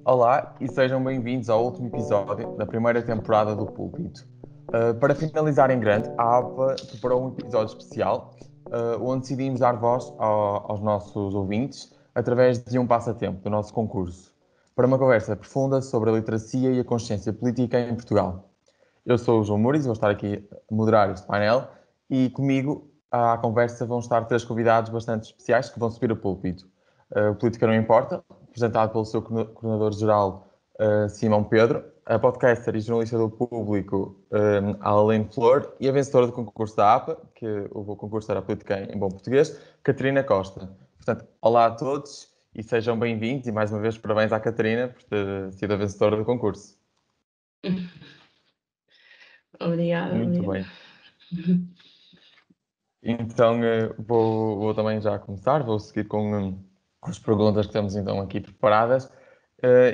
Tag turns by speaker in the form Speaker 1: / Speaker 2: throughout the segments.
Speaker 1: Olá e sejam bem-vindos ao último episódio da primeira temporada do Púlpito. Para finalizar em grande, a APA preparou um episódio especial onde decidimos dar voz aos nossos ouvintes através de um passatempo do nosso concurso, para uma conversa profunda sobre a literacia e a consciência política em Portugal. Eu sou o João Mouris, vou estar aqui a moderar este painel e comigo à conversa vão estar três convidados bastante especiais que vão subir o púlpito. O Política Não Importa, apresentado pelo seu coordenador-geral, Simão Pedro, a podcaster e jornalista do Público, Aline Flor, e a vencedora do concurso da APA, que o concurso era Política em bom português, Catarina Costa. Portanto, olá a todos e sejam bem-vindos e mais uma vez parabéns à Catarina por ter sido a vencedora do concurso.
Speaker 2: Obrigada.
Speaker 1: Muito bem. Então, vou também já começar, vou seguir com as perguntas que temos então aqui preparadas.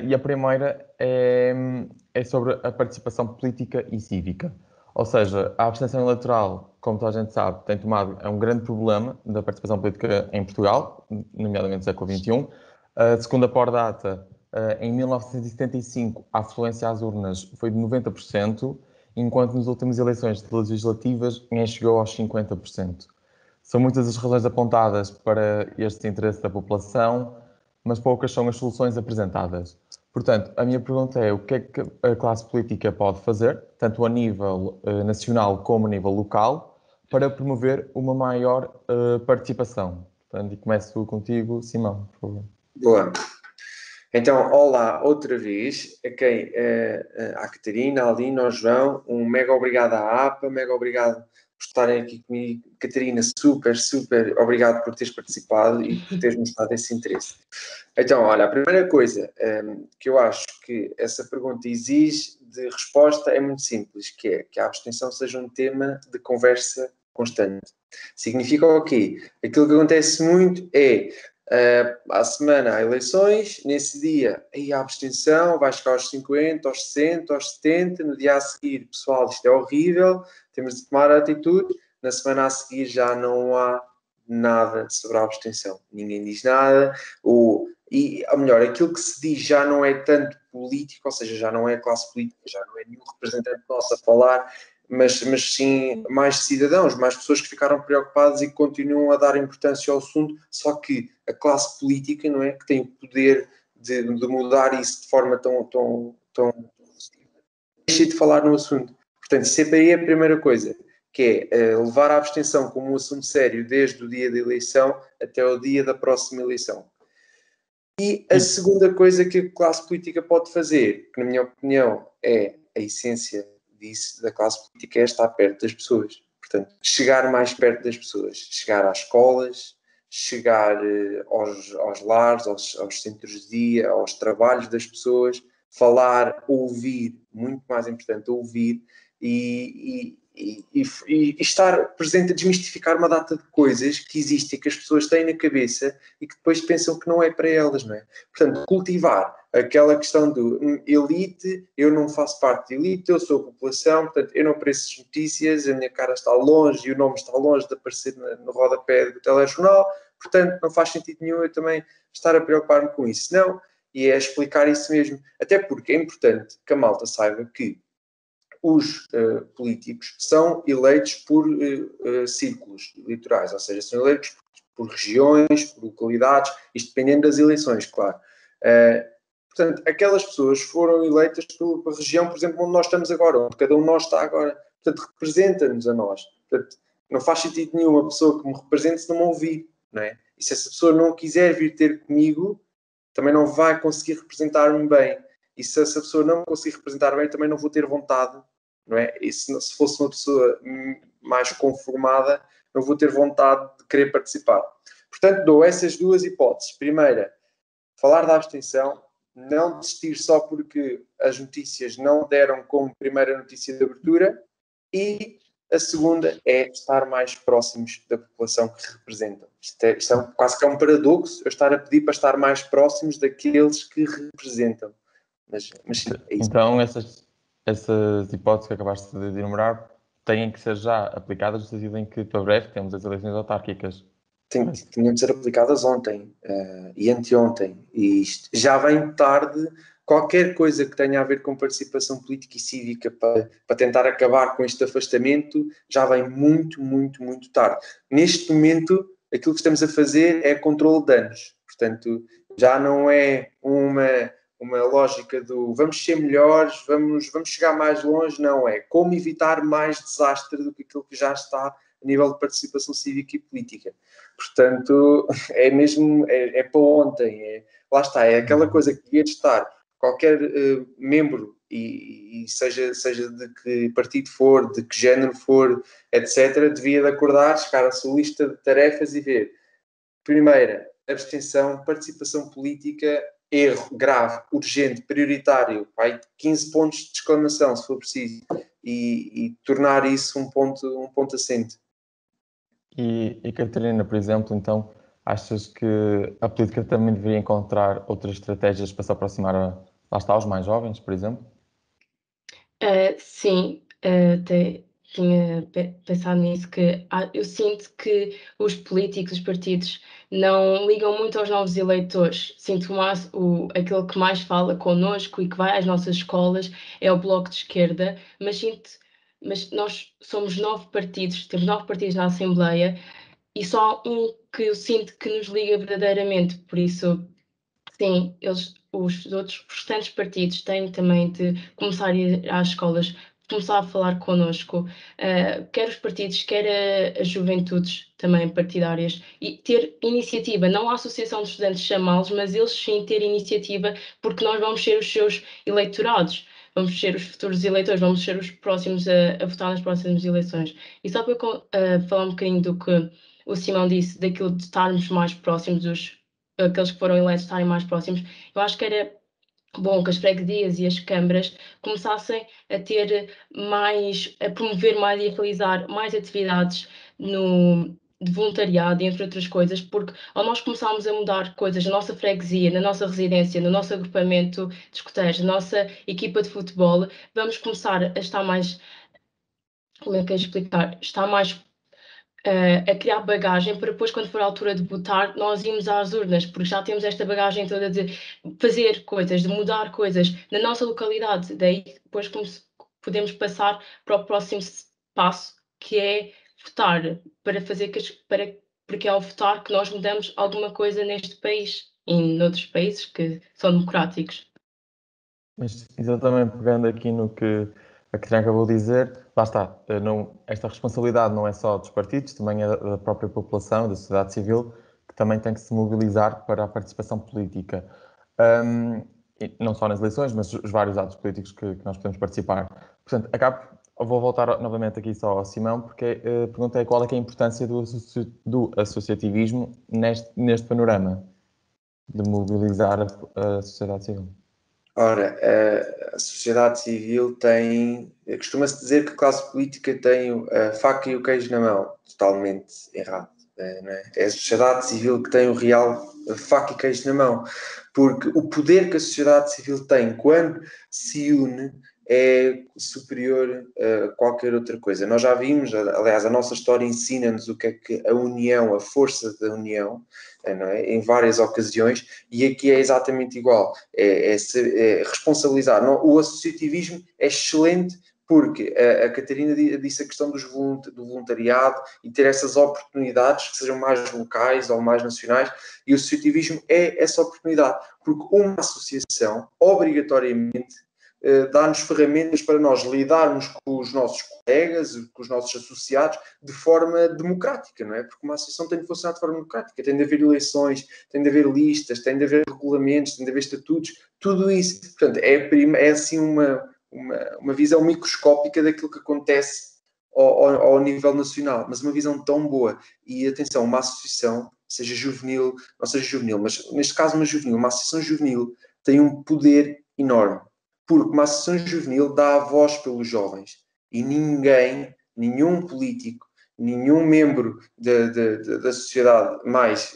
Speaker 1: E a primeira é sobre a participação política e cívica. Ou seja, a abstenção eleitoral, como toda a gente sabe, é um grande problema da participação política em Portugal, nomeadamente no século XXI. Segundo a Pordata, em 1975, a afluência às urnas foi de 90%, enquanto nas últimas eleições legislativas nem chegou aos 50%. São muitas as razões apontadas para este interesse da população, mas poucas são as soluções apresentadas. Portanto, a minha pergunta é o que é que a classe política pode fazer, tanto a nível nacional como a nível local, para promover uma maior participação. Portanto, e começo contigo, Simão, por favor.
Speaker 3: Boa. Então, olá outra vez a quem? À Catarina, à Aline, ao João, um mega obrigado à APA, mega obrigado por estarem aqui comigo. Catarina, super obrigado por teres participado e por teres mostrado esse interesse. Então, olha, a primeira coisa que eu acho que essa pergunta exige de resposta é muito simples, que é que a abstenção seja um tema de conversa constante. Significa o quê? Aquilo que acontece muito é à semana há eleições, nesse dia aí a abstenção vai chegar aos 50, aos 60, aos 70, no dia a seguir, pessoal, isto é horrível, temos de tomar atitude, na semana a seguir já não há nada sobre a abstenção, ninguém diz nada, ou melhor, aquilo que se diz já não é tanto político, ou seja, já não é classe política, já não é nenhum representante nosso a falar, mas sim mais cidadãos, mais pessoas que ficaram preocupadas e que continuam a dar importância ao assunto, só que a classe política, não é, que tem o poder de mudar isso de forma tão deixa de falar no assunto. Portanto, sempre aí é a primeira coisa, que é levar a abstenção como um assunto sério desde o dia da eleição até o dia da próxima eleição. E a segunda coisa que a classe política pode fazer, que na minha opinião é a essência disso, da classe política, é estar perto das pessoas. Portanto, chegar mais perto das pessoas, chegar às escolas, chegar aos lares, aos centros de dia, aos trabalhos das pessoas, falar, ouvir, muito mais importante, ouvir e estar presente a desmistificar uma data de coisas que existem, que as pessoas têm na cabeça e que depois pensam que não é para elas, não é? Portanto, cultivar aquela questão do elite, eu não faço parte de elite, eu sou a população, portanto, eu não apareço as notícias, a minha cara está longe e o nome está longe de aparecer no rodapé do telejornal, portanto, não faz sentido nenhum eu também estar a preocupar-me com isso. Não, e é explicar isso mesmo. Até porque é importante que a malta saiba que os políticos são eleitos por círculos eleitorais, ou seja, são eleitos por regiões, por localidades, isto dependendo das eleições, claro. Portanto, aquelas pessoas foram eleitas pela região, por exemplo, onde nós estamos agora, onde cada um de nós está agora. Portanto, representa-nos a nós. Portanto, não faz sentido nenhum uma pessoa que me represente se não me ouvir, não é? E se essa pessoa não quiser vir ter comigo, também não vai conseguir representar-me bem. E se essa pessoa não me conseguir representar bem, também não vou ter vontade, não é? E se fosse uma pessoa mais conformada, não vou ter vontade de querer participar. Portanto, dou essas duas hipóteses. Primeira, falar da abstenção, não desistir só porque as notícias não deram como primeira notícia de abertura, e a segunda é estar mais próximos da população que representam. Isto é quase que é um paradoxo, eu estar a pedir para estar mais próximos daqueles que representam. Mas sim, é isso.
Speaker 1: Então, essas hipóteses que acabaste de enumerar têm que ser já aplicadas no sentido em que, para breve, temos as eleições autárquicas.
Speaker 3: Tinham de ser aplicadas ontem e anteontem. E isto já vem tarde qualquer coisa que tenha a ver com participação política e cívica para tentar acabar com este afastamento já vem muito, muito, muito tarde. Neste momento, aquilo que estamos a fazer é controle de danos. Portanto, já não é uma lógica do vamos ser melhores, vamos chegar mais longe, não é como evitar mais desastre do que aquilo que já está a nível de participação cívica e política. Portanto, é mesmo, é para ontem, lá está, é aquela coisa que devia estar qualquer membro, e seja de que partido for, de que género for, etc., devia de acordar, chegar à sua lista de tarefas e ver, primeira, abstenção, participação política, erro grave, urgente, prioritário, vai 15 pontos de exclamação, se for preciso, e tornar isso um ponto assente.
Speaker 1: E Catarina, por exemplo, então, achas que a política também deveria encontrar outras estratégias para se aproximar lá está, aos mais jovens, por exemplo?
Speaker 2: Sim, até tinha pensado nisso, que eu sinto que os políticos, os partidos, não ligam muito aos novos eleitores. Sinto mais aquele que mais fala connosco e que vai às nossas escolas é o Bloco de Esquerda, mas nós somos 9 partidos, temos 9 partidos na Assembleia e só um que eu sinto que nos liga verdadeiramente, por isso, sim, os outros restantes partidos têm também de começar a ir às escolas, começar a falar connosco, quer os partidos, quer as juventudes também partidárias, e ter iniciativa, não a Associação de Estudantes chamá-los, mas eles sim ter iniciativa, porque nós vamos ser os seus eleitorados, vamos ser os futuros eleitores, vamos ser os próximos a votar nas próximas eleições. E só para falar um bocadinho do que o Simão disse, daquilo de estarmos mais próximos aqueles que foram eleitos estarem mais próximos, eu acho que era bom que as freguesias e as câmaras começassem a promover mais e a realizar mais atividades de voluntariado, entre outras coisas, porque ao nós começarmos a mudar coisas na nossa freguesia, na nossa residência, no nosso agrupamento de escuteiros, na nossa equipa de futebol, vamos começar a estar mais, como é que eu explicar, estar mais a criar bagagem para depois, quando for a altura de votar, nós irmos às urnas, porque já temos esta bagagem toda de fazer coisas, de mudar coisas na nossa localidade. Daí, depois, podemos passar para o próximo passo, que é votar, porque é ao votar que nós mudamos alguma coisa neste país e noutros países que são democráticos.
Speaker 1: Mas exatamente pegando aqui no que a Catarina acabou de dizer, lá está, esta responsabilidade não é só dos partidos, também é da própria população, da sociedade civil, que também tem que se mobilizar para a participação política. E não só nas eleições, mas os vários atos políticos que nós podemos participar. Portanto, vou voltar novamente aqui só ao Simão, porque a pergunta é qual é que é a importância do associativismo neste panorama de mobilizar a sociedade civil.
Speaker 3: Ora, a sociedade civil costuma-se dizer que a classe política tem a faca e o queijo na mão. Totalmente errado. Não é? É a sociedade civil que tem o real faca e queijo na mão. Porque o poder que a sociedade civil tem quando se une é superior a qualquer outra coisa. Nós já vimos, aliás, a nossa história ensina-nos o que é que a união, a força da união, não é? Em várias ocasiões, e aqui é exatamente igual, é responsabilizar. O associativismo é excelente porque a Catarina disse a questão do voluntariado e ter essas oportunidades que sejam mais locais ou mais nacionais, e o associativismo é essa oportunidade, porque uma associação, obrigatoriamente, dá-nos ferramentas para nós lidarmos com os nossos colegas, com os nossos associados, de forma democrática, não é? Porque uma associação tem de funcionar de forma democrática, tem de haver eleições, tem de haver listas, tem de haver regulamentos, tem de haver estatutos, tudo isso. Portanto, é assim uma visão microscópica daquilo que acontece ao nível nacional, mas uma visão tão boa. E atenção, uma associação, seja juvenil, não seja juvenil, mas neste caso uma associação juvenil tem um poder enorme. Porque uma associação juvenil dá a voz pelos jovens e nenhum político, nenhum membro da sociedade mais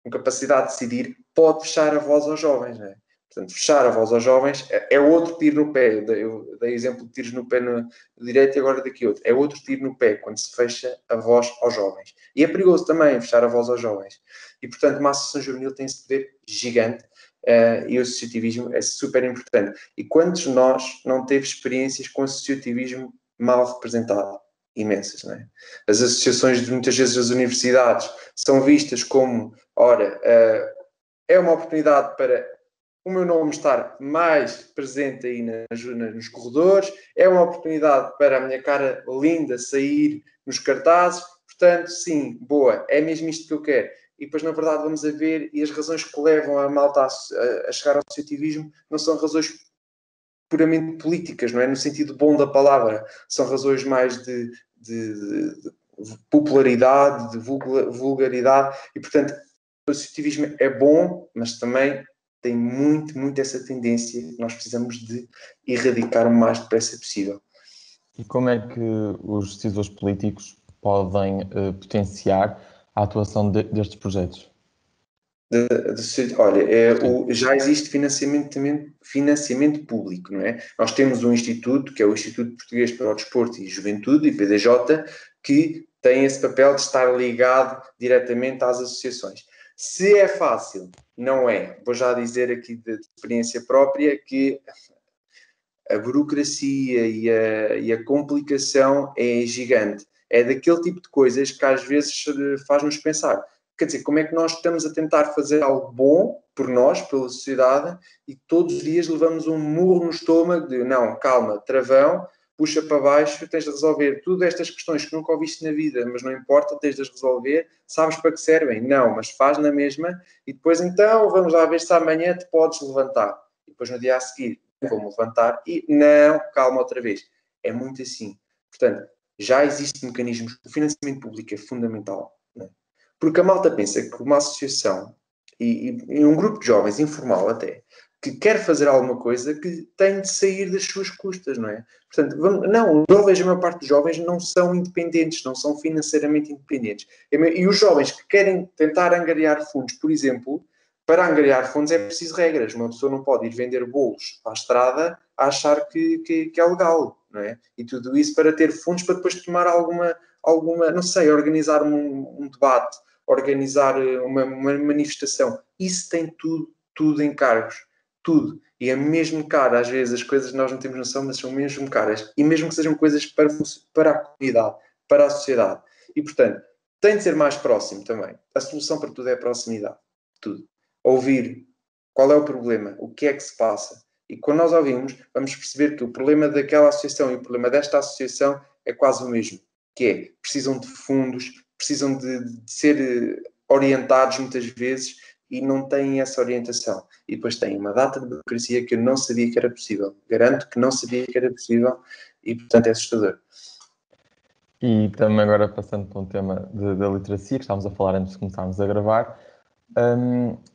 Speaker 3: com capacidade de decidir pode fechar a voz aos jovens, não é? Portanto, fechar a voz aos jovens é outro tiro no pé. Eu dei exemplo de tiros no pé no direito e agora daqui outro. É outro tiro no pé quando se fecha a voz aos jovens. E é perigoso também fechar a voz aos jovens. E, portanto, uma associação juvenil tem esse poder gigante. e o associativismo é super importante. E quantos de nós não teve experiências com associativismo mal representado? Imensas, não é? As associações, muitas vezes, das universidades são vistas como, ora, é uma oportunidade para o meu nome estar mais presente aí nos corredores, é uma oportunidade para a minha cara linda sair nos cartazes, portanto, sim, boa, é mesmo isto que eu quero. E depois, na verdade, vamos a ver, e as razões que levam a malta a chegar ao associativismo não são razões puramente políticas, não é? No sentido bom da palavra, são razões mais de popularidade, de vulgaridade, e portanto, o associativismo é bom, mas também tem muito essa tendência que nós precisamos de erradicar o mais depressa possível.
Speaker 1: E como é que os decisores políticos podem potenciar a atuação destes projetos?
Speaker 3: Olha, já existe financiamento público, não é? Nós temos um instituto, que é o Instituto Português para o Desporto e Juventude, IPDJ, que tem esse papel de estar ligado diretamente às associações. Se é fácil, não é. Vou já dizer aqui de experiência própria que a burocracia e a complicação é gigante. É daquele tipo de coisas que às vezes faz-nos pensar. Quer dizer, como é que nós estamos a tentar fazer algo bom por nós, pela sociedade, e todos os dias levamos um murro no estômago de, não, calma, travão, puxa para baixo, tens de resolver tudo estas questões que nunca ouviste na vida, mas não importa, tens de as resolver, sabes para que servem? Não, mas faz na mesma, e depois então vamos lá ver se amanhã te podes levantar. E depois no dia a seguir vou-me levantar e não, calma outra vez. É muito assim. Portanto, já existem mecanismos, o financiamento público é fundamental, não é? Porque a malta pensa que uma associação e um grupo de jovens, informal até, que quer fazer alguma coisa, que tem de sair das suas custas, não é? Portanto, não, os jovens, a maior parte dos jovens não são independentes, não são financeiramente independentes. E os jovens que querem tentar angariar fundos, por exemplo, para angariar fundos é preciso regras. Uma pessoa não pode ir vender bolos à estrada a achar que é legal, não é? E tudo isso para ter fundos para depois tomar alguma não sei, organizar um debate, organizar uma manifestação. Isso tem tudo em cargos. Tudo. E é mesmo caro. Às vezes as coisas nós não temos noção, mas são mesmo caras. E mesmo que sejam coisas para a comunidade, para a sociedade. E, portanto, tem de ser mais próximo também. A solução para tudo é a proximidade. Tudo. Ouvir qual é o problema, o que é que se passa. E quando nós ouvimos, vamos perceber que o problema daquela associação e o problema desta associação é quase o mesmo. Que é, precisam de fundos, precisam de ser orientados muitas vezes e não têm essa orientação. E depois têm uma data de burocracia que eu não sabia que era possível. Garanto que não sabia que era possível e, portanto, é assustador.
Speaker 1: E também agora passando para um tema da literacia, que estávamos a falar antes de começarmos a gravar,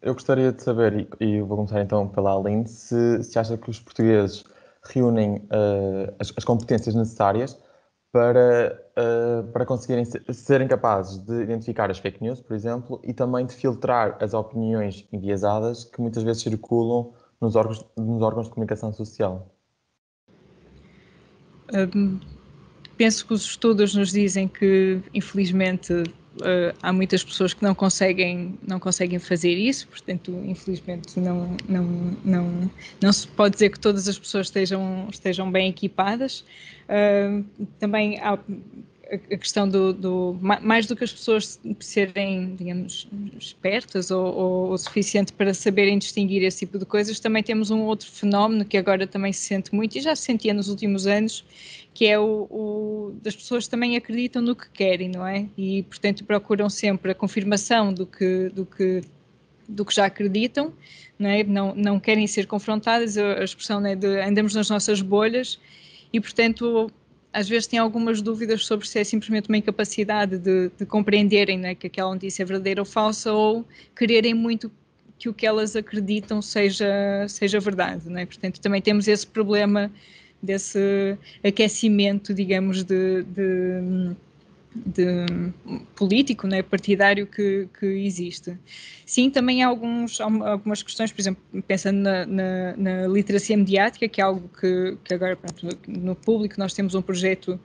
Speaker 1: eu gostaria de saber, e vou começar então pela Aline, se acha que os portugueses reúnem as competências necessárias para conseguirem serem capazes de identificar as fake news, por exemplo, e também de filtrar as opiniões enviesadas que muitas vezes circulam nos órgãos de comunicação social.
Speaker 4: Penso que os estudos nos dizem que, infelizmente, há muitas pessoas que não conseguem fazer isso, portanto, infelizmente, não se pode dizer que todas as pessoas estejam bem equipadas. Também há a questão mais do que as pessoas serem, digamos, espertas ou suficiente para saberem distinguir esse tipo de coisas, também temos um outro fenómeno que agora também se sente muito e já se sentia nos últimos anos, que é das pessoas também acreditam no que querem, não é? E, portanto, procuram sempre a confirmação do que já acreditam, não é? Não querem ser confrontadas, a expressão, né, de andamos nas nossas bolhas e, portanto, às vezes têm algumas dúvidas sobre se é simplesmente uma incapacidade de compreenderem, né, que aquela notícia é verdadeira ou falsa, ou quererem muito que o que elas acreditam seja verdade, não é? Portanto, também temos esse problema desse aquecimento, digamos, de político, né, partidário que existe. Sim, também há algumas questões, por exemplo, pensando na literacia mediática, que é algo que agora, pronto, no público, nós temos um projeto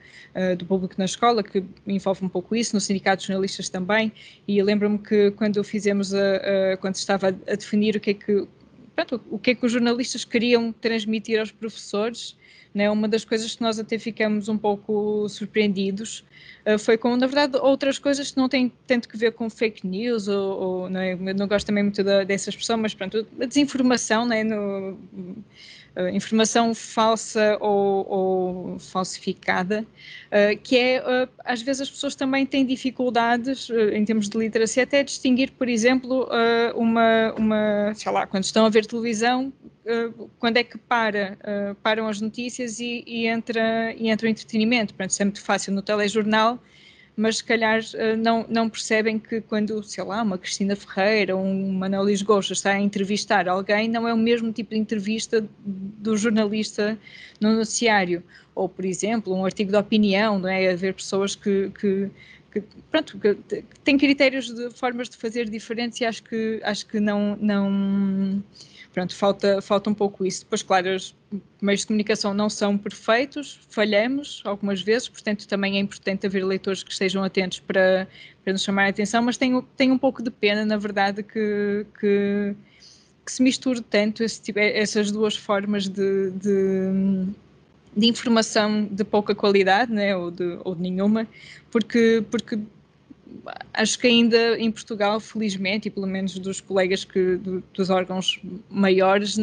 Speaker 4: do público na escola que envolve um pouco isso, no sindicato de jornalistas também, e lembro-me que quando fizemos quando estava a definir o que é que pronto, o que é que os jornalistas queriam transmitir aos professores, né? Uma das coisas que nós até ficamos um pouco surpreendidos foi com, na verdade, outras coisas que não têm tanto que ver com fake news, ou não é? Eu não gosto também muito dessa expressão, mas pronto, a desinformação, né? Informação falsa ou falsificada, que é, às vezes as pessoas também têm dificuldades, em termos de literacia, até distinguir, por exemplo, sei lá, quando estão a ver televisão, quando é que param as notícias e entra o entretenimento. Portanto, isso é muito fácil no telejornal, mas se calhar não percebem que quando, sei lá, uma Cristina Ferreira ou um Manuel Luís Goxa está a entrevistar alguém, não é o mesmo tipo de entrevista do jornalista no noticiário. Ou, por exemplo, um artigo de opinião, não é? Haver pessoas que têm critérios de formas de fazer diferentes e acho que não pronto, falta um pouco isso. Depois, claro, os meios de comunicação não são perfeitos, falhamos algumas vezes, portanto também é importante haver leitores que estejam atentos para nos chamar a atenção, mas tenho um pouco de pena, na verdade, que se misture tanto essas duas formas de informação de pouca qualidade, né, ou de nenhuma, porque acho que ainda em Portugal, felizmente, e pelo menos dos colegas dos órgãos maiores,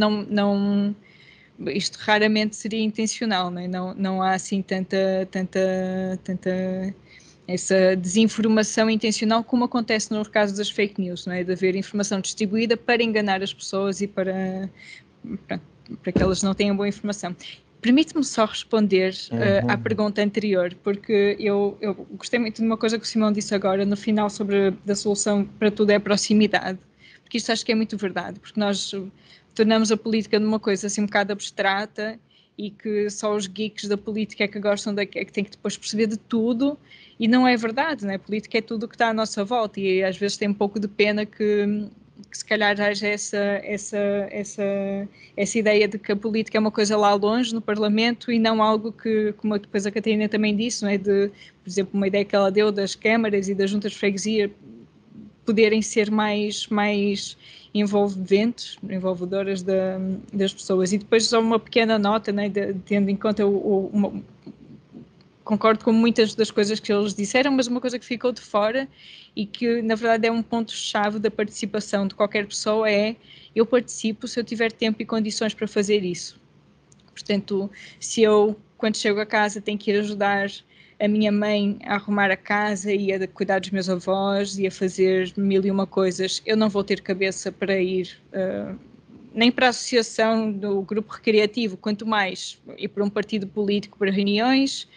Speaker 4: isto raramente seria intencional, né? Não há assim tanta essa desinformação intencional como acontece no caso das fake news, não é? De haver informação distribuída para enganar as pessoas e para que elas não tenham boa informação. Permite-me só responder à pergunta anterior, porque eu gostei muito de uma coisa que o Simão disse agora, no final, sobre a solução para tudo é a proximidade, porque isto acho que é muito verdade, porque nós tornamos a política numa coisa assim um bocado abstrata e que só os geeks da política é que gostam, é que têm que depois perceber de tudo, e não é verdade, né? A política é tudo o que está à nossa volta e às vezes tem um pouco de pena que se calhar haja essa ideia de que a política é uma coisa lá longe no Parlamento e não algo que, como depois a Catarina também disse, não é? Por exemplo, uma ideia que ela deu das câmaras e das juntas de freguesia poderem ser mais envolvedoras das pessoas. E depois só uma pequena nota, né, tendo em conta concordo com muitas das coisas que eles disseram, mas uma coisa que ficou de fora e que na verdade é um ponto-chave da participação de qualquer pessoa é: eu participo se eu tiver tempo e condições para fazer isso. Portanto, se eu, quando chego a casa, tenho que ir ajudar a minha mãe a arrumar a casa e a cuidar dos meus avós e a fazer 1001 coisas, eu não vou ter cabeça para ir nem para a associação do grupo recreativo, quanto mais ir para um partido político para reuniões.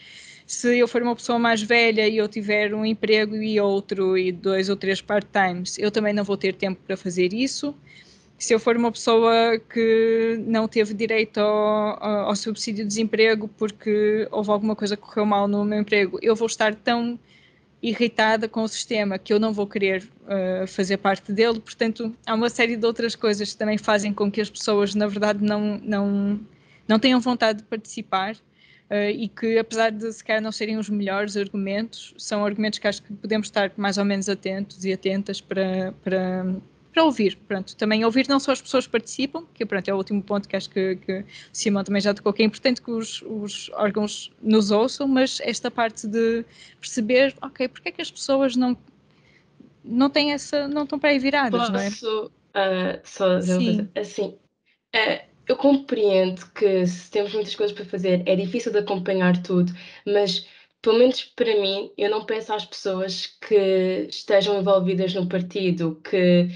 Speaker 4: Se eu for uma pessoa mais velha e eu tiver um emprego e outro e 2 ou 3 part-times, eu também não vou ter tempo para fazer isso. Se eu for uma pessoa que não teve direito ao subsídio de desemprego porque houve alguma coisa que correu mal no meu emprego, eu vou estar tão irritada com o sistema que eu não vou querer fazer parte dele. Portanto, há uma série de outras coisas que também fazem com que as pessoas, na verdade, não tenham vontade de participar. E que, apesar de se calhar não serem os melhores argumentos, são argumentos que acho que podemos estar mais ou menos atentos e atentas para ouvir. Pronto, também ouvir não só as pessoas que participam, que pronto, é o último ponto que acho que o Simão também já tocou, que é importante que os órgãos nos ouçam, mas esta parte de perceber, ok, porque é que as pessoas não têm não estão para aí viradas, não é?
Speaker 2: Posso só dizer uma coisa? Assim, eu compreendo que se temos muitas coisas para fazer, é difícil de acompanhar tudo, mas pelo menos para mim, eu não peço às pessoas que estejam envolvidas no partido, que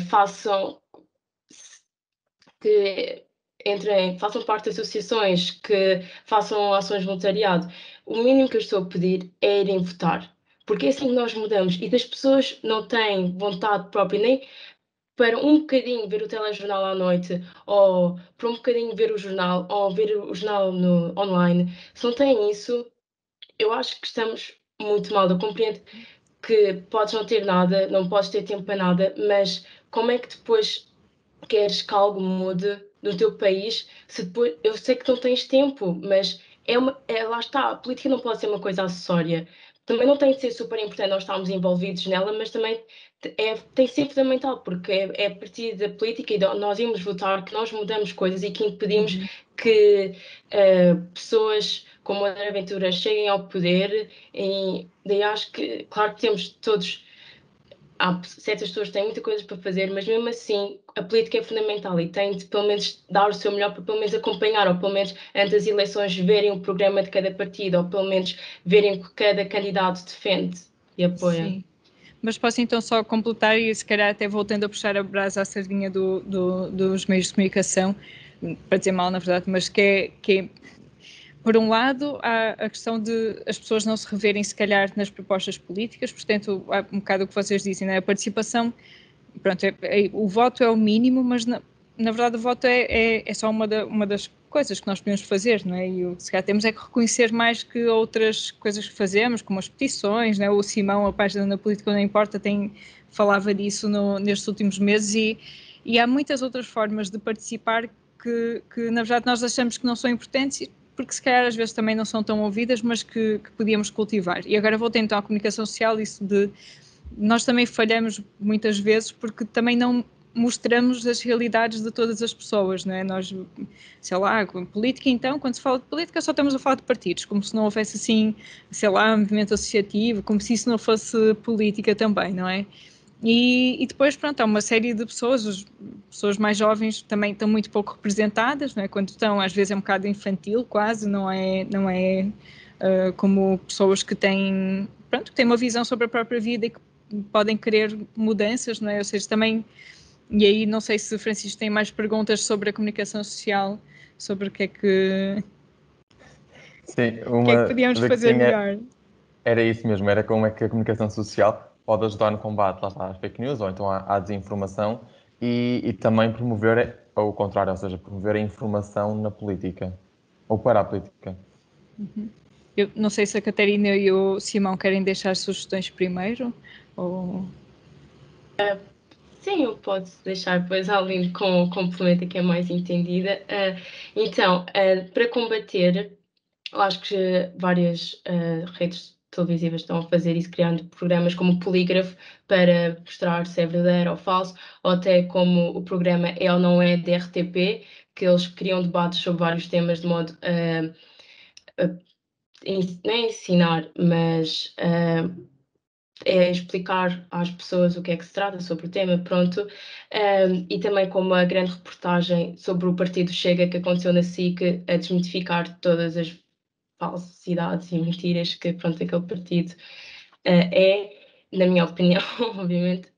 Speaker 2: façam parte de associações, que façam ações de voluntariado. O mínimo que eu estou a pedir é irem votar, porque é assim que nós mudamos, e das pessoas não têm vontade própria nem para um bocadinho ver o telejornal à noite, ou para um bocadinho ver o jornal, ou ver o jornal online. Se não têm isso, eu acho que estamos muito mal. Eu compreendo que podes não ter nada, não podes ter tempo para nada, mas como é que depois queres que algo mude no teu país se depois... Eu sei que não tens tempo, mas lá está, a política não pode ser uma coisa acessória. também não tem de ser super importante nós estarmos envolvidos nela, mas também tem de ser fundamental, porque é a partir da política e nós irmos votar que nós mudamos coisas e que impedimos que pessoas como a André Ventura cheguem ao poder. E daí acho que, claro que temos todos, há certas pessoas que têm muitas coisas para fazer, mas mesmo assim a política é fundamental e tem de pelo menos dar o seu melhor para pelo menos acompanhar, ou pelo menos antes das eleições verem o programa de cada partido, ou pelo menos verem o que cada candidato defende e apoia.
Speaker 4: Sim. Mas posso então só completar e se calhar até voltando a puxar a brasa à sardinha dos meios de comunicação, para dizer mal na verdade, mas que é por um lado, há a questão de as pessoas não se reverem, se calhar, nas propostas políticas, portanto, há um bocado o que vocês dizem, né? A participação, pronto, o voto é o mínimo, mas na verdade o voto é só uma das coisas que nós podemos fazer, não é? E o que se calhar temos é que reconhecer mais que outras coisas que fazemos, como as petições, né? O Simão, a página na Política Não Importa, falava disso nestes últimos meses e há muitas outras formas de participar que na verdade nós achamos que não são importantes porque se calhar às vezes também não são tão ouvidas, mas que podíamos cultivar. E agora voltando então à comunicação social, isso de nós também falhamos muitas vezes porque também não mostramos as realidades de todas as pessoas, não é? Nós, sei lá, política então, quando se fala de política só estamos a falar de partidos, como se não houvesse assim, sei lá, um movimento associativo, como se isso não fosse política também, não é? E depois, pronto, há uma série de pessoas, as pessoas mais jovens também estão muito pouco representadas, não é? Quando estão, às vezes é um bocado infantil quase, não é como pessoas que têm, pronto, que têm uma visão sobre a própria vida e que podem querer mudanças, não é? Ou seja, também, e aí não sei se Francisco tem mais perguntas sobre a comunicação social, sobre o que é que,
Speaker 1: Sim,
Speaker 4: o que é que podíamos fazer melhor.
Speaker 1: Era isso mesmo, era como é que a comunicação social pode ajudar no combate lá está, às fake news ou então à desinformação e também promover, ou o contrário, ou seja, promover a informação na política, ou para a política.
Speaker 4: Eu não sei se a Catarina e o Simão querem deixar sugestões primeiro, ou...
Speaker 2: Sim, eu posso deixar, depois a Aline complementa que é mais entendida. Então, para combater, eu acho que várias redes televisivas estão a fazer isso, criando programas como o Polígrafo para mostrar se é verdadeiro ou falso, ou até como o programa É ou Não É da RTP, que eles criam debates sobre vários temas de modo não é ensinar, mas é explicar às pessoas o que é que se trata sobre o tema, pronto. E também com uma grande reportagem sobre o Partido Chega que aconteceu na SIC, a desmitificar todas as falsidades e mentiras que, pronto, aquele partido é, na minha opinião, obviamente.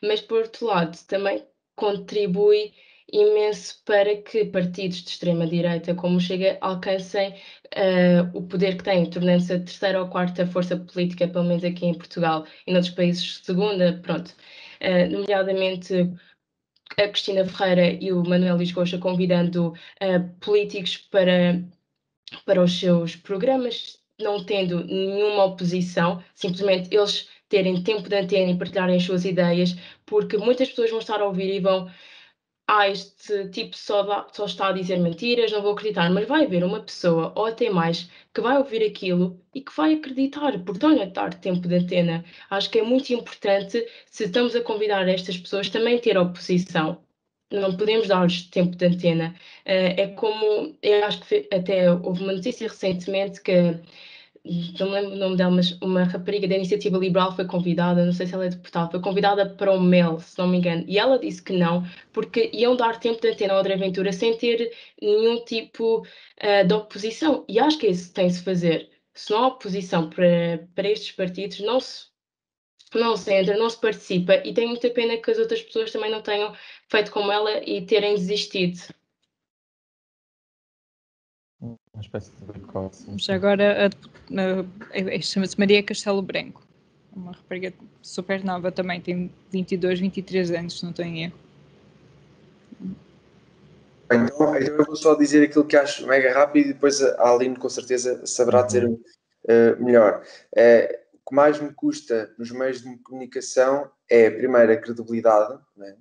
Speaker 2: Mas, por outro lado, também contribui imenso para que partidos de extrema-direita, como o Chega, alcancem o poder que têm, tornando-se a terceira ou quarta força política, pelo menos aqui em Portugal, e noutros países segunda, pronto. Nomeadamente a Cristina Ferreira e o Manuel Lisgocha convidando políticos para os seus programas, não tendo nenhuma oposição, simplesmente eles terem tempo de antena e partilharem as suas ideias, porque muitas pessoas vão estar a ouvir e vão este tipo só está a dizer mentiras, não vou acreditar, mas vai haver uma pessoa, ou até mais, que vai ouvir aquilo e que vai acreditar, porque estão-lhe a dar tempo de antena. Acho que é muito importante, se estamos a convidar estas pessoas, também ter oposição. Não podemos dar-lhes tempo de antena. É como, eu acho que até houve uma notícia recentemente que, não me lembro o nome dela, mas uma rapariga da Iniciativa Liberal foi convidada, não sei se ela é deputada, foi convidada para o MEL, se não me engano, e ela disse que não, porque iam dar tempo de antena ao André Ventura sem ter nenhum tipo de oposição. E acho que é isso que tem-se fazer. Se não há oposição para estes partidos, não se entra, não se participa, e tenho muita pena que as outras pessoas também não tenham feito como ela e terem desistido.
Speaker 1: Uma espécie de boicote.
Speaker 4: Já agora chama-se Maria Castelo Branco, uma rapariga super nova também, tem 22, 23 anos, se não estou em erro.
Speaker 3: Então eu vou só dizer aquilo que acho mega rápido e depois a Aline com certeza saberá dizer melhor. O que mais me custa nos meios de comunicação é, primeiro, a credibilidade, né?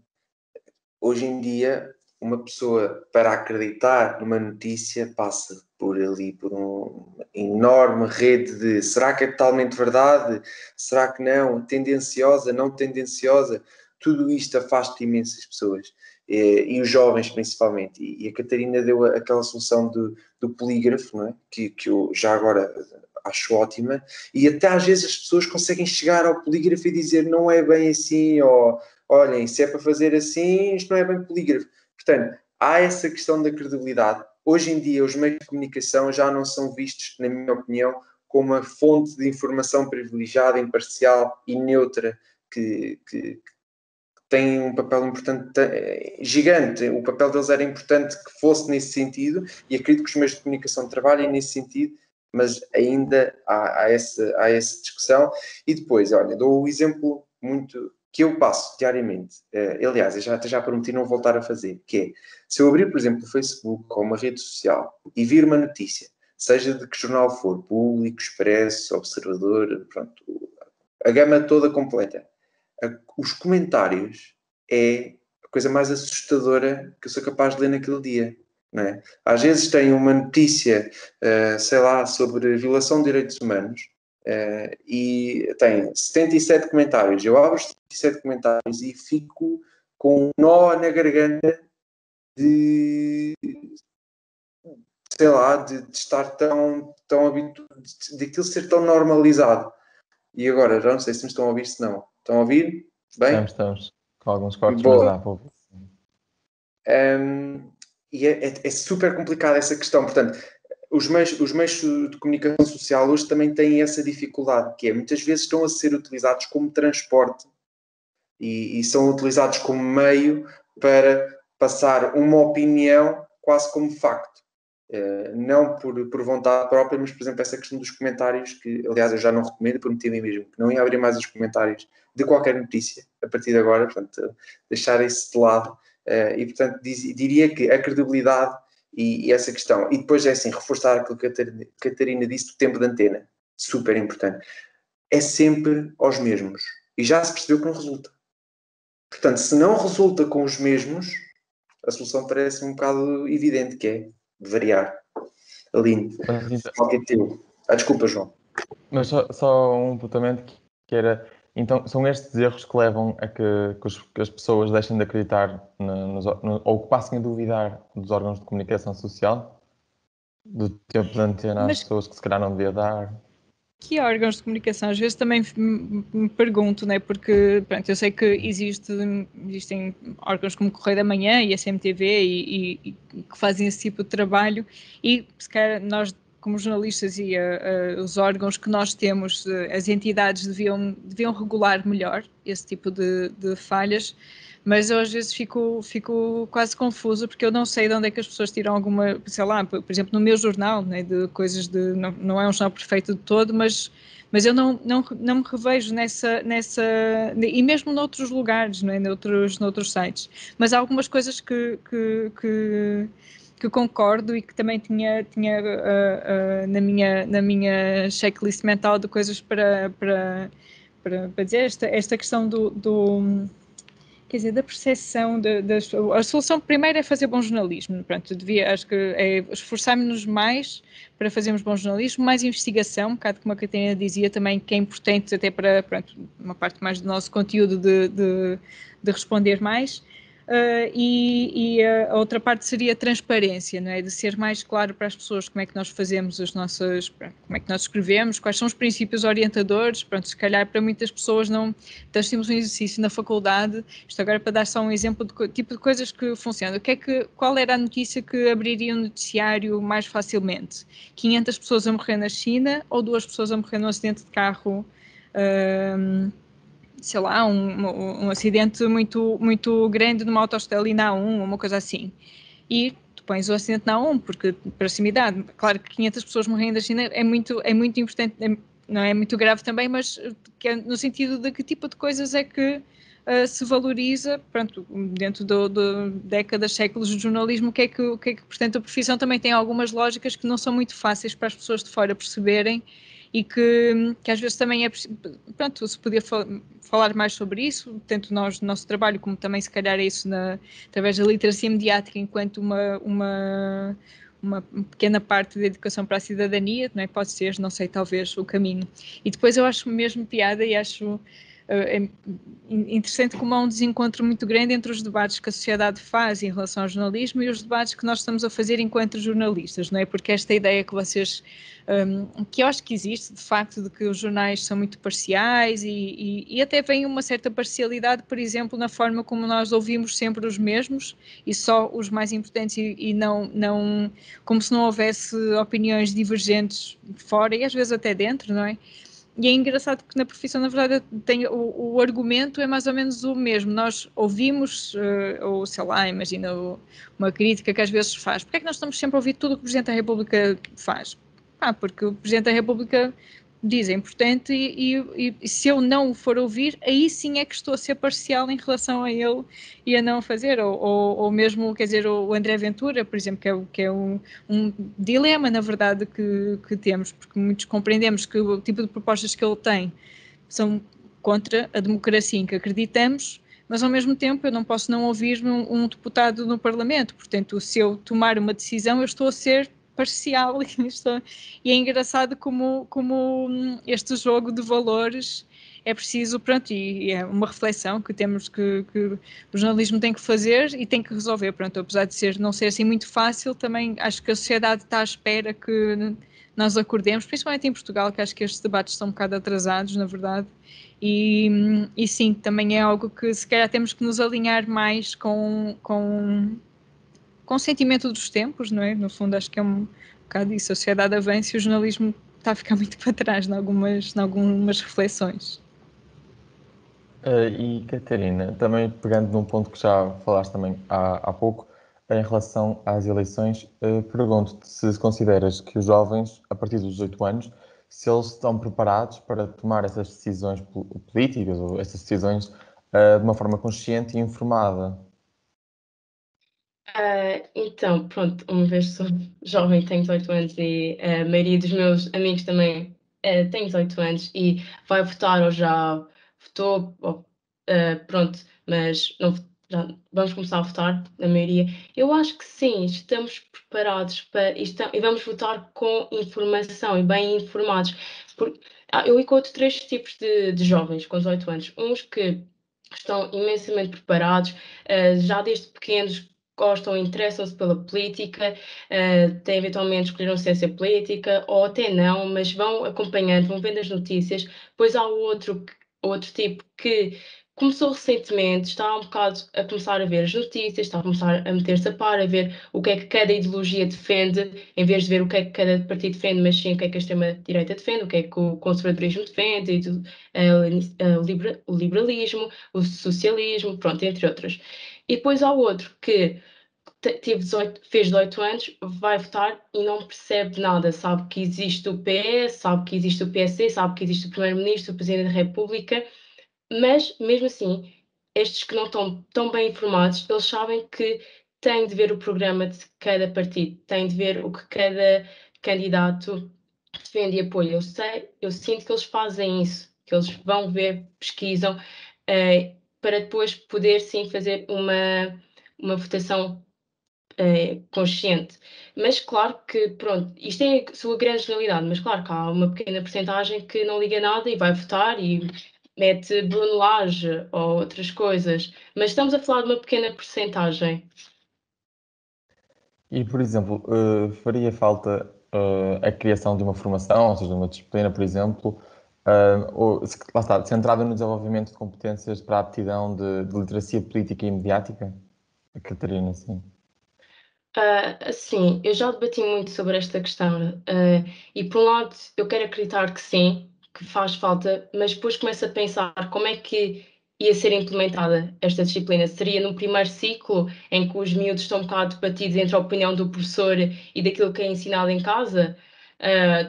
Speaker 3: Hoje em dia, uma pessoa, para acreditar numa notícia, passa por uma enorme rede de será que é totalmente verdade, será que não, tendenciosa, não tendenciosa, tudo isto afasta imensas pessoas, e os jovens principalmente, e a Catarina deu aquela solução do polígrafo, não é? que eu já agora acho ótima, e até às vezes as pessoas conseguem chegar ao polígrafo e dizer não é bem assim, ou olhem, se é para fazer assim, isto não é bem polígrafo. Portanto, há essa questão da credibilidade. Hoje em dia, os meios de comunicação já não são vistos, na minha opinião, como uma fonte de informação privilegiada, imparcial e neutra, que tem um papel importante, gigante. O papel deles era importante que fosse nesse sentido, e acredito que os meios de comunicação trabalhem nesse sentido, mas ainda há essa discussão. E depois, olha, dou o exemplo muito que eu passo diariamente. Aliás, eu já prometi não voltar a fazer, que é, se eu abrir, por exemplo, o Facebook ou uma rede social e vir uma notícia, seja de que jornal for, Público, Expresso, Observador, pronto, a gama toda completa, os comentários é a coisa mais assustadora que eu sou capaz de ler naquele dia. Não é? Às vezes tem uma notícia, sei lá, sobre violação de direitos humanos, e tem 77 comentários. Eu abro os 77 comentários e fico com um nó na garganta de, sei lá, de estar tão habituado, de aquilo ser tão normalizado. E agora, já não sei se me estão a ouvir, se não. Estão a ouvir? Bem?
Speaker 1: Estamos com alguns cortes,
Speaker 3: Boa.
Speaker 1: mas dá para ouvir.
Speaker 3: E é super complicada essa questão. Portanto, os meios de comunicação social hoje também têm essa dificuldade, que é, muitas vezes estão a ser utilizados como transporte e são utilizados como meio para passar uma opinião quase como facto. Não por vontade própria, mas, por exemplo, essa questão dos comentários, que, aliás, eu já não recomendo, prometi a mim mesmo que não ia abrir mais os comentários de qualquer notícia a partir de agora, portanto, deixar isso de lado. E, portanto, diria que a credibilidade e essa questão. E depois é assim, reforçar aquilo que a Catarina disse do tempo de antena. Super importante. É sempre aos mesmos. E já se percebeu que não resulta. Portanto, se não resulta com os mesmos, a solução parece um bocado evidente, que é variar. Aline, qualquer teu. Desculpa, João.
Speaker 1: Mas só um apontamento que era... Então, são estes erros que levam a que as pessoas deixem de acreditar ou que passem a duvidar dos órgãos de comunicação social, do tempo de antena às pessoas que se calhar não devia dar.
Speaker 4: Que órgãos de comunicação? Às vezes também me pergunto, né? Porque pronto, eu sei que existem órgãos como Correio da Manhã e a CMTV e que fazem esse tipo de trabalho, e se calhar nós, como jornalistas, e os órgãos que nós temos, as entidades deviam regular melhor esse tipo de falhas, mas eu às vezes fico quase confusa, porque eu não sei de onde é que as pessoas tiram alguma, sei lá, por exemplo, no meu jornal, né, de coisas de... Não é um jornal perfeito de todo, mas eu não me revejo nessa e mesmo noutros lugares, não é, noutros sites, mas há algumas coisas que concordo e que também tinha na minha checklist mental de coisas para dizer, esta questão quer dizer, da percepção, a solução primeiro é fazer bom jornalismo. Pronto, acho que é esforçarmos-nos mais para fazermos bom jornalismo, mais investigação, um bocado como a Catarina dizia também, que é importante até para, pronto, uma parte mais do nosso conteúdo de responder mais. E a outra parte seria a transparência, não é? De ser mais claro para as pessoas como é que nós fazemos como é que nós escrevemos, quais são os princípios orientadores. Pronto, se calhar para muitas pessoas não... Nós temos um exercício na faculdade, isto agora para dar só um exemplo de tipo de coisas que funcionam. Qual era a notícia que abriria um noticiário mais facilmente? 500 pessoas a morrer na China ou 2 pessoas a morrer num acidente de carro? Sei lá, um acidente muito, muito grande numa autoestrada ali na A1, uma coisa assim. E tu pões o acidente na A1, porque proximidade, claro que 500 pessoas morrendo na China é muito importante, não é muito grave também, mas que é no sentido de que tipo de coisas é que se valoriza, pronto, dentro de décadas, séculos de jornalismo, o que é que, portanto, a profissão também tem algumas lógicas que não são muito fáceis para as pessoas de fora perceberem, e que às vezes também é... Pronto, se podia falar mais sobre isso, tanto no nosso trabalho, como também se calhar é isso através da literacia mediática, enquanto uma uma pequena parte da educação para a cidadania, não é? Pode ser, não sei, talvez o caminho. E depois eu acho mesmo piada e acho interessante como há um desencontro muito grande entre os debates que a sociedade faz em relação ao jornalismo e os debates que nós estamos a fazer enquanto jornalistas, não é? Porque esta ideia que vocês, que eu acho que existe, de facto, de que os jornais são muito parciais e até vem uma certa parcialidade, por exemplo, na forma como nós ouvimos sempre os mesmos e só os mais importantes e não como se não houvesse opiniões divergentes fora e às vezes até dentro, não é? E é engraçado porque na profissão, na verdade, o argumento é mais ou menos o mesmo. Nós ouvimos, ou sei lá, imagina uma crítica que às vezes faz. Porquê é que nós estamos sempre a ouvir tudo o que o Presidente da República faz? Porque o Presidente da República diz é importante e se eu não o for ouvir, aí sim é que estou a ser parcial em relação a ele e a não fazer. Ou mesmo, quer dizer, o André Ventura, por exemplo, que é um dilema, na verdade, que temos, porque muitos compreendemos que o tipo de propostas que ele tem são contra a democracia em que acreditamos, mas ao mesmo tempo eu não posso não ouvir um deputado no Parlamento. Portanto, se eu tomar uma decisão, eu estou a ser parcial e é engraçado como este jogo de valores é preciso, pronto, e é uma reflexão que temos que o jornalismo tem que fazer e tem que resolver, pronto, apesar de não ser assim muito fácil, também acho que a sociedade está à espera que nós acordemos, principalmente em Portugal, que acho que estes debates estão um bocado atrasados, na verdade, e sim, também é algo que se calhar temos que nos alinhar mais com o sentimento dos tempos, não é? No fundo, acho que é um bocado isso. A sociedade avança e o jornalismo está a ficar muito para trás em algumas reflexões.
Speaker 1: E Catarina, também pegando num ponto que já falaste também há pouco, em relação às eleições, pergunto-te se consideras que os jovens, a partir dos 18 anos, se eles estão preparados para tomar essas decisões políticas ou essas decisões de uma forma consciente e informada.
Speaker 2: Então, pronto, uma vez sou jovem, tenho 18 anos e a maioria dos meus amigos também tem 18 anos e vai votar ou já votou, pronto, mas não, já vamos começar a votar, a maioria. Eu acho que sim, estamos preparados para e vamos votar com informação e bem informados. Eu encontro três tipos de jovens com 18 anos. Uns que estão imensamente preparados, já desde pequenos gostam, interessam-se pela política, até eventualmente escolheram ciência política, ou até não, mas vão acompanhando, vão vendo as notícias. Depois há outro tipo que começou recentemente, está um bocado a começar a ver as notícias, está a começar a meter-se a par, a ver o que é que cada ideologia defende, em vez de ver o que é que cada partido defende, mas sim o que é que a extrema-direita defende, o que é que o conservadorismo defende, o liberalismo, o socialismo, pronto, entre outros. E depois há outro que fez 18 anos, vai votar e não percebe nada. Sabe que existe o PS, sabe que existe o PSD, sabe que existe o Primeiro-Ministro, o Presidente da República, mas mesmo assim, estes que não estão tão bem informados, eles sabem que têm de ver o programa de cada partido, têm de ver o que cada candidato defende e apoia. Eu sinto que eles fazem isso, que eles vão ver, pesquisam, para depois poder sim fazer uma votação consciente. Mas claro que, pronto, isto é a sua grande generalidade, mas claro que há uma pequena porcentagem que não liga nada e vai votar e mete Bruno Lage ou outras coisas. Mas estamos a falar de uma pequena porcentagem.
Speaker 1: E, por exemplo, faria falta a criação de uma formação, ou seja, uma disciplina, por exemplo, lá está, centrada no desenvolvimento de competências para a aptidão de literacia política e mediática? A Catarina, sim.
Speaker 2: Sim, eu já debati muito sobre esta questão, e por um lado eu quero acreditar que sim, que faz falta, mas depois começo a pensar como é que ia ser implementada esta disciplina. Seria no primeiro ciclo, em que os miúdos estão um bocado debatidos entre a opinião do professor e daquilo que é ensinado em casa?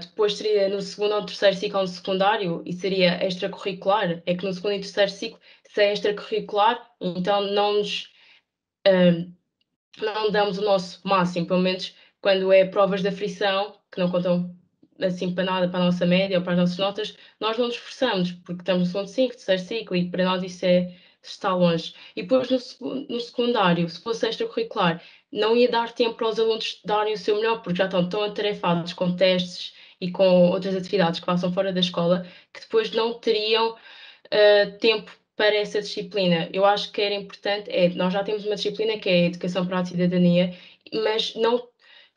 Speaker 2: Depois seria no segundo ou terceiro ciclo no secundário e seria extracurricular? É que no segundo e terceiro ciclo, se é extracurricular, então não damos o nosso máximo, pelo menos quando é provas de aflição, que não contam assim para nada para a nossa média ou para as nossas notas, nós não nos esforçamos, porque estamos no segundo ciclo, terceiro ciclo, e para nós isso é está longe. E depois no secundário, se fosse extracurricular, não ia dar tempo para os alunos darem o seu melhor, porque já estão tão atarefados com testes e com outras atividades que passam fora da escola, que depois não teriam tempo para essa disciplina. Eu acho que era importante, nós já temos uma disciplina que é a Educação para a Cidadania, mas não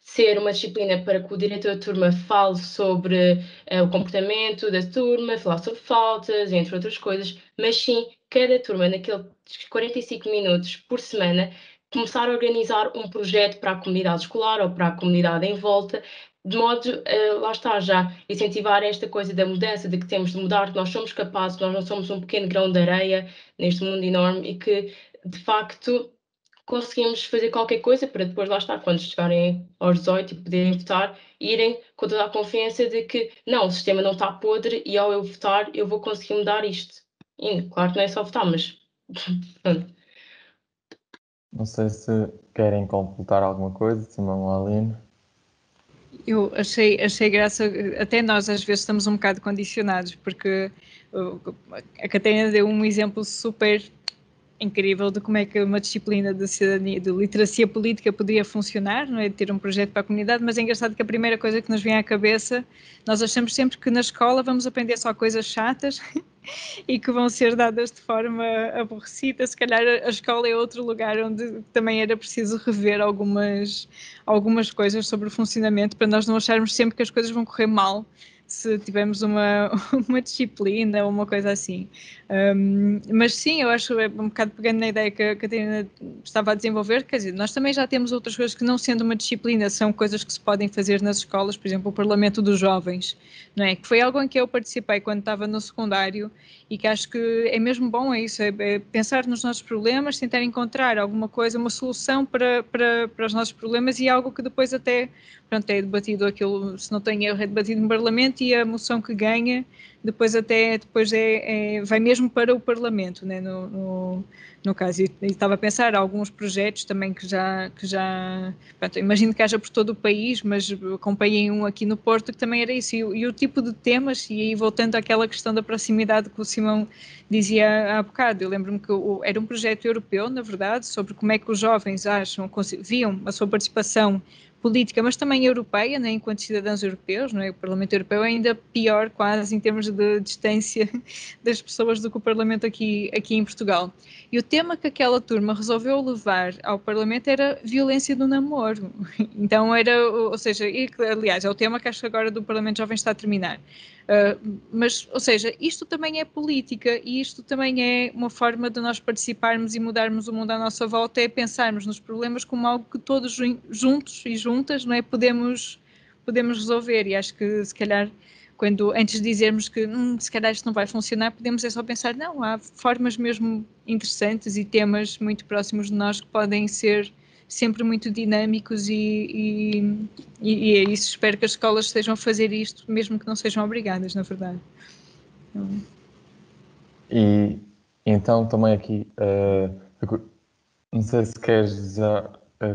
Speaker 2: ser uma disciplina para que o diretor da turma fale sobre o comportamento da turma, falar sobre faltas, entre outras coisas, mas sim, cada turma, naqueles 45 minutos por semana, começar a organizar um projeto para a comunidade escolar ou para a comunidade em volta, de modo, lá está, já incentivar esta coisa da mudança, de que temos de mudar, que nós somos capazes, nós não somos um pequeno grão de areia neste mundo enorme e que, de facto, conseguimos fazer qualquer coisa para depois, lá estar, quando chegarem aos 18 e poderem votar, irem com toda a confiança de que, não, o sistema não está podre e ao eu votar eu vou conseguir mudar isto. E, claro que não é só votar, mas pronto.
Speaker 1: Não sei se querem completar alguma coisa, Simão ou Aline.
Speaker 4: Eu achei graça, até nós às vezes estamos um bocado condicionados, porque a Catarina deu um exemplo super incrível de como é que uma disciplina de cidadania, de literacia política poderia funcionar, não é? De ter um projeto para a comunidade, mas é engraçado que a primeira coisa que nos vem à cabeça, nós achamos sempre que na escola vamos aprender só coisas chatas e que vão ser dadas de forma aborrecida. Se calhar a escola é outro lugar onde também era preciso rever algumas coisas sobre o funcionamento para nós não acharmos sempre que as coisas vão correr mal se tivermos uma disciplina ou uma coisa assim. Mas sim, eu acho, um bocado pegando na ideia que a Catarina estava a desenvolver, quer dizer, nós também já temos outras coisas que não sendo uma disciplina, são coisas que se podem fazer nas escolas, por exemplo, o Parlamento dos Jovens, não é? Que foi algo em que eu participei quando estava no secundário e que acho que é mesmo bom, é isso, é pensar nos nossos problemas, tentar encontrar alguma coisa, uma solução para os nossos problemas e algo que depois até, pronto, é debatido aquilo, se não tenho erro, é debatido no Parlamento e a moção que ganha depois vai mesmo para o Parlamento, né, no caso, e estava a pensar alguns projetos também que já pronto, imagino que haja por todo o país, mas acompanhei um aqui no Porto que também era isso, e o tipo de temas, e aí voltando àquela questão da proximidade que o Simão dizia há bocado, eu lembro-me que era um projeto europeu, na verdade, sobre como é que os jovens viam a sua participação política, mas também europeia, né, enquanto cidadãos europeus, não é? O Parlamento Europeu é ainda pior quase em termos de distância das pessoas do que o Parlamento aqui em Portugal. E o tema que aquela turma resolveu levar ao Parlamento era violência do namoro. Então ou seja, aliás, é o tema que acho que agora do Parlamento Jovem está a terminar. Mas, ou seja, isto também é política e isto também é uma forma de nós participarmos e mudarmos o mundo à nossa volta, é pensarmos nos problemas como algo que todos juntos e juntas, não é, podemos resolver, e acho que se calhar antes de dizermos que se calhar isto não vai funcionar, podemos só pensar, não, há formas mesmo interessantes e temas muito próximos de nós que podem ser sempre muito dinâmicos e é isso, espero que as escolas estejam a fazer isto, mesmo que não sejam obrigadas, na verdade.
Speaker 1: E então também aqui, não sei se queres já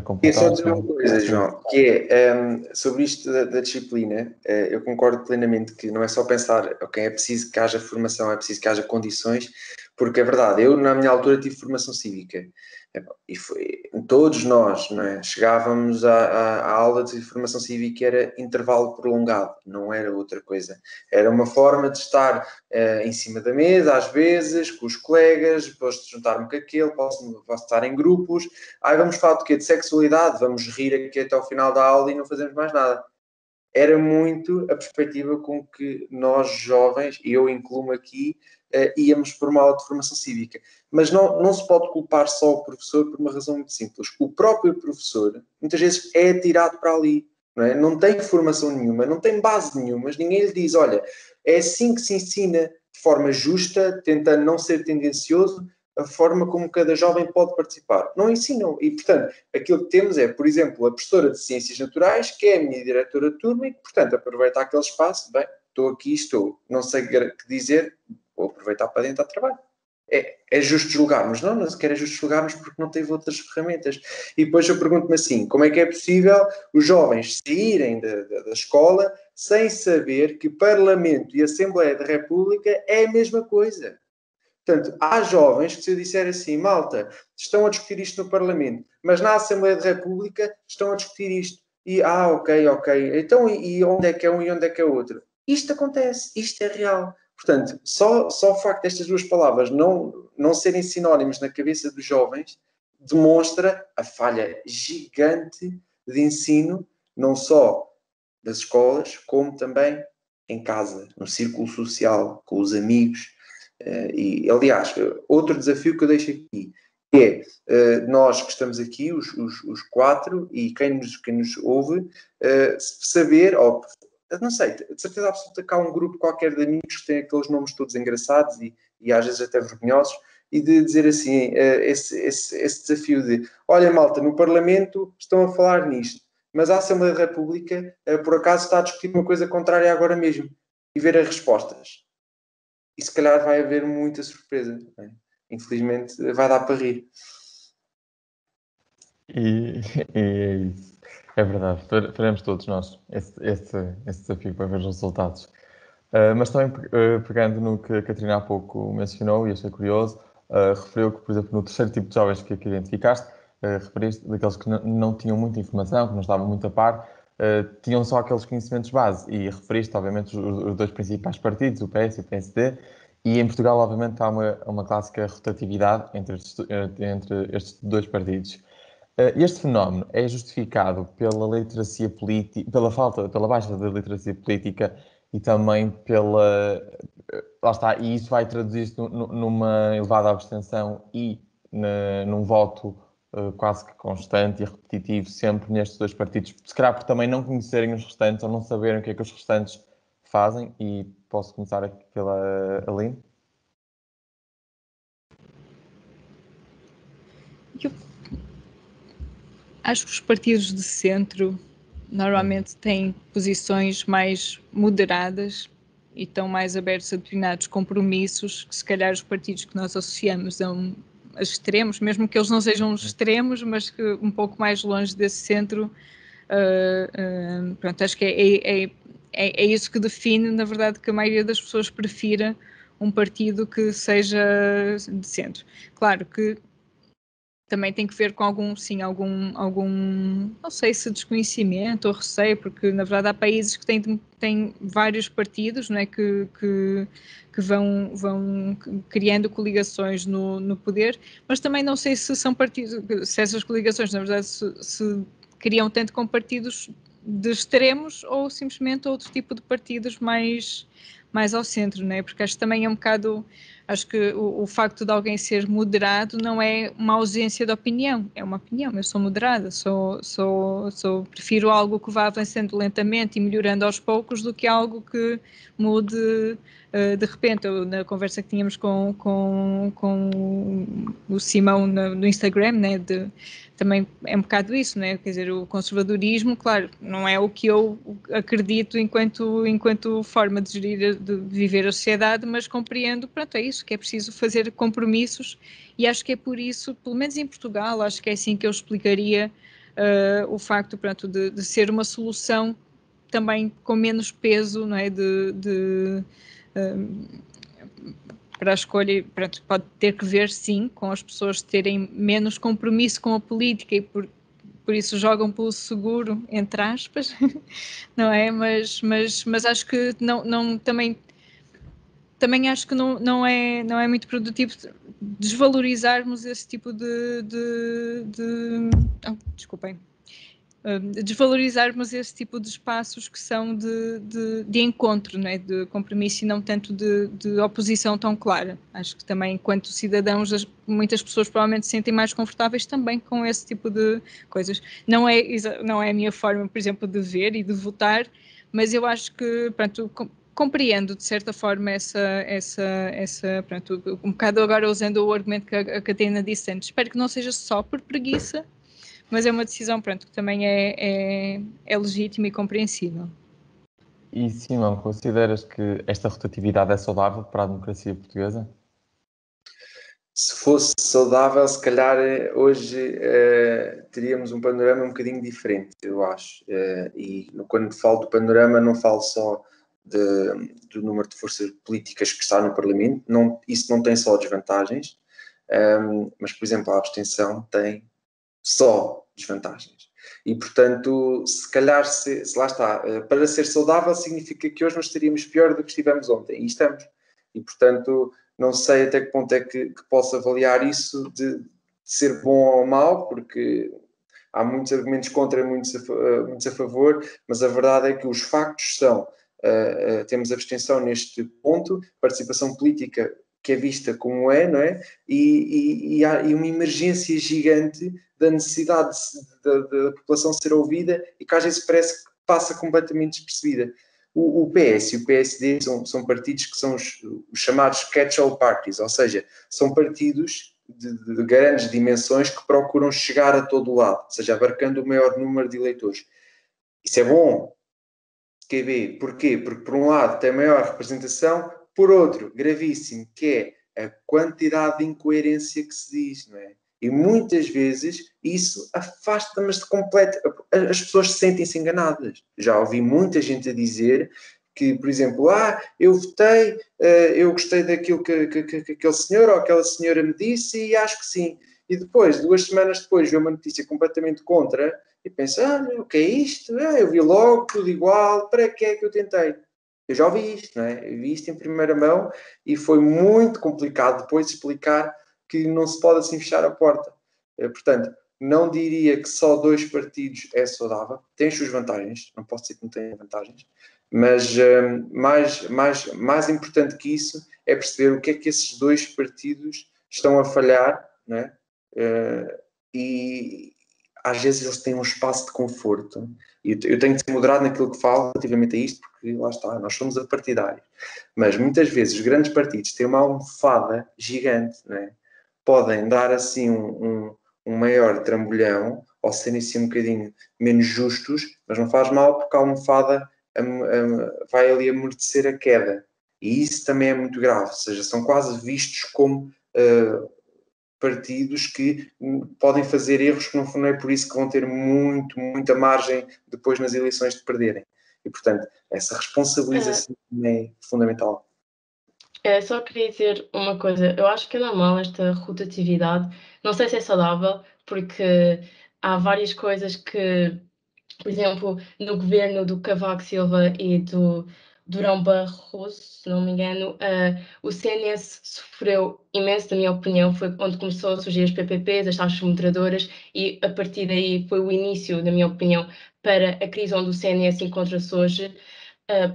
Speaker 1: completar.
Speaker 3: Queria só dizer uma coisa, João, que é sobre isto da disciplina. Eu concordo plenamente que não é só pensar, ok, é preciso que haja formação, é preciso que haja condições, porque é verdade, eu na minha altura tive formação cívica e todos nós, não é, chegávamos à aula de formação cívica, era intervalo prolongado, não era outra coisa. Era uma forma de estar em cima da mesa, às vezes, com os colegas, depois de juntar-me com aquele, posso estar em grupos. Vamos falar do quê? De sexualidade, vamos rir aqui até ao final da aula e não fazemos mais nada. Era muito a perspectiva com que nós, jovens, e eu incluo-me aqui, íamos por uma aula de formação cívica. Mas não se pode culpar só o professor por uma razão muito simples. O próprio professor, muitas vezes, é tirado para ali. Não é? Não tem formação nenhuma, não tem base nenhuma, mas ninguém lhe diz, olha, é assim que se ensina de forma justa, tentando não ser tendencioso, a forma como cada jovem pode participar. Não ensinam. E, portanto, aquilo que temos é, por exemplo, a professora de Ciências Naturais, que é a minha diretora de turma e que, portanto, aproveita aquele espaço. Bem, estou aqui, não sei o que dizer, vou aproveitar para dentro do trabalho. É justo julgarmos? Não sequer é justo julgarmos porque não teve outras ferramentas. E depois eu pergunto-me assim, como é que é possível os jovens saírem da escola sem saber que Parlamento e Assembleia da República é a mesma coisa? Portanto, há jovens que, se eu disser assim, malta, estão a discutir isto no Parlamento, mas na Assembleia da República estão a discutir isto. E, ok. Então, e onde é que é um e onde é que é outro? Isto acontece, isto é real. Portanto, só o facto destas duas palavras não serem sinónimos na cabeça dos jovens demonstra a falha gigante de ensino, não só das escolas, como também em casa, no círculo social, com os amigos. E, aliás, outro desafio que eu deixo aqui é nós que estamos aqui, os quatro, e quem nos ouve, saber, ou não sei, de certeza absoluta que há um grupo qualquer de amigos que tem aqueles nomes todos engraçados e às vezes até vergonhosos, e de dizer assim, esse desafio de, olha malta, no Parlamento estão a falar nisto, mas a Assembleia da República, por acaso, está a discutir uma coisa contrária agora mesmo, e ver as respostas. E se calhar vai haver muita surpresa. Infelizmente, vai dar para rir.
Speaker 1: E é isso. É verdade, faremos todos nós esse desafio para ver os resultados. Mas também pegando no que a Catarina há pouco mencionou, e achei curioso, referiu que, por exemplo, no terceiro tipo de jovens que identificaste, referiste daqueles que não tinham muita informação, que não estavam muito a par, tinham só aqueles conhecimentos base, e referiste, obviamente, os dois principais partidos, o PS e o PSD, e em Portugal, obviamente, há uma clássica rotatividade entre estes dois partidos. Este fenómeno é justificado pela literacia política, pela baixa da literacia política e também lá está, e isso vai traduzir-se numa elevada abstenção e num voto quase que constante e repetitivo sempre nestes dois partidos, se calhar por também não conhecerem os restantes ou não saberem o que é que os restantes fazem. E posso começar aqui pela Aline.
Speaker 4: Eu acho que os partidos de centro normalmente têm posições mais moderadas e estão mais abertos a determinados compromissos que se calhar os partidos que nós associamos a extremos, mesmo que eles não sejam extremos, mas que um pouco mais longe desse centro, pronto, acho que é isso que define, na verdade, que a maioria das pessoas prefira um partido que seja de centro. Claro que também tem que ver com algum, não sei se desconhecimento ou receio, porque na verdade há países que têm vários partidos, não é, que vão criando coligações no poder, mas também não sei se são partidos, se essas coligações na verdade se criam tanto com partidos de extremos ou simplesmente outro tipo de partidos mais ao centro, não é? Porque acho que também é um bocado, acho que o facto de alguém ser moderado não é uma ausência de opinião, é uma opinião. Eu sou moderada, prefiro algo que vá avançando lentamente e melhorando aos poucos do que algo que mude de repente. Na conversa que tínhamos com o Simão no Instagram, né, também é um bocado isso, né? Quer dizer, o conservadorismo, claro, não é o que eu acredito enquanto forma de gerir, de viver a sociedade, mas compreendo, pronto, é isso, que é preciso fazer compromissos, e acho que é por isso, pelo menos em Portugal, acho que é assim que eu explicaria o facto, pronto, de ser uma solução também com menos peso, não é, para a escolha. Pronto, pode ter que ver, sim, com as pessoas terem menos compromisso com a política e por isso jogam pelo seguro, entre aspas, não é? Mas acho que não também acho que não é muito produtivo desvalorizarmos esse tipo desculpem. Desvalorizarmos esse tipo de espaços que são de encontro, não é? De compromisso e não tanto de oposição tão clara. Acho que também, enquanto cidadãos, muitas pessoas provavelmente se sentem mais confortáveis também com esse tipo de coisas. Não é a minha forma, por exemplo, de ver e de votar, mas eu acho que, pronto, compreendo de certa forma pronto, um bocado agora usando o argumento que a Catarina disse antes. Espero que não seja só por preguiça, mas é uma decisão, pronto, que também é legítima e compreensível.
Speaker 1: E Simão, consideras que esta rotatividade é saudável para a democracia portuguesa?
Speaker 3: Se fosse saudável, se calhar hoje teríamos um panorama um bocadinho diferente, eu acho. E quando falo do panorama, não falo só do número de forças políticas que está no Parlamento. Isso não tem só desvantagens, mas, por exemplo, a abstenção tem só desvantagens. E, portanto, se calhar, lá está, para ser saudável significa que hoje nós estaríamos pior do que estivemos ontem, e estamos. E, portanto, não sei até que ponto é que posso avaliar isso de ser bom ou mau, porque há muitos argumentos contra e muitos a favor, mas a verdade é que os factos são, temos abstenção neste ponto, participação política que é vista como é, não é? E há uma emergência gigante da necessidade da população ser ouvida e que às vezes parece que passa completamente despercebida. O PS e o PSD são partidos que são os chamados catch-all parties, ou seja, são partidos de grandes dimensões que procuram chegar a todo o lado, ou seja, abarcando o maior número de eleitores. Isso é bom. QB. Porquê? Porque, por um lado, tem maior representação, por outro, gravíssimo, que é a quantidade de incoerência que se diz, não é? E muitas vezes isso afasta-mas de completo. As pessoas sentem-se enganadas. Já ouvi muita gente a dizer que, por exemplo, eu votei, eu gostei daquilo que aquele senhor ou aquela senhora me disse e acho que sim. E depois, 2 semanas depois, vê uma notícia completamente contra e pensa, o que é isto? Eu vi logo, tudo igual, para que é que eu tentei? Eu já ouvi isto, não é? Eu vi isto em primeira mão e foi muito complicado depois explicar que não se pode assim fechar a porta. Portanto, não diria que só 2 partidos é saudável. Tem as suas vantagens, não posso dizer que não tem vantagens, mas mais importante que isso é perceber o que é que esses 2 partidos estão a falhar, não é? E às vezes eles têm um espaço de conforto. E eu tenho que ser moderado naquilo que falo relativamente a isto, porque lá está, nós somos apartidários. Mas muitas vezes os grandes partidos têm uma almofada gigante, não é? Podem dar assim um maior trambolhão, ou serem assim um bocadinho menos justos, mas não faz mal porque a almofada vai ali amortecer a queda. E isso também é muito grave, ou seja, são quase vistos como partidos que podem fazer erros que não é por isso que vão ter muita margem depois nas eleições de perderem. E, portanto, essa responsabilização é fundamental.
Speaker 2: Só queria dizer uma coisa. Eu acho que é normal esta rotatividade. Não sei se é saudável, porque há várias coisas que, por exemplo, no governo do Cavaco Silva e do Durão Barroso, se não me engano, o CNS sofreu imenso, na minha opinião, foi onde começou a surgir as PPPs, as taxas moderadoras, e a partir daí foi o início, na minha opinião, para a crise onde o CNS encontra-se hoje.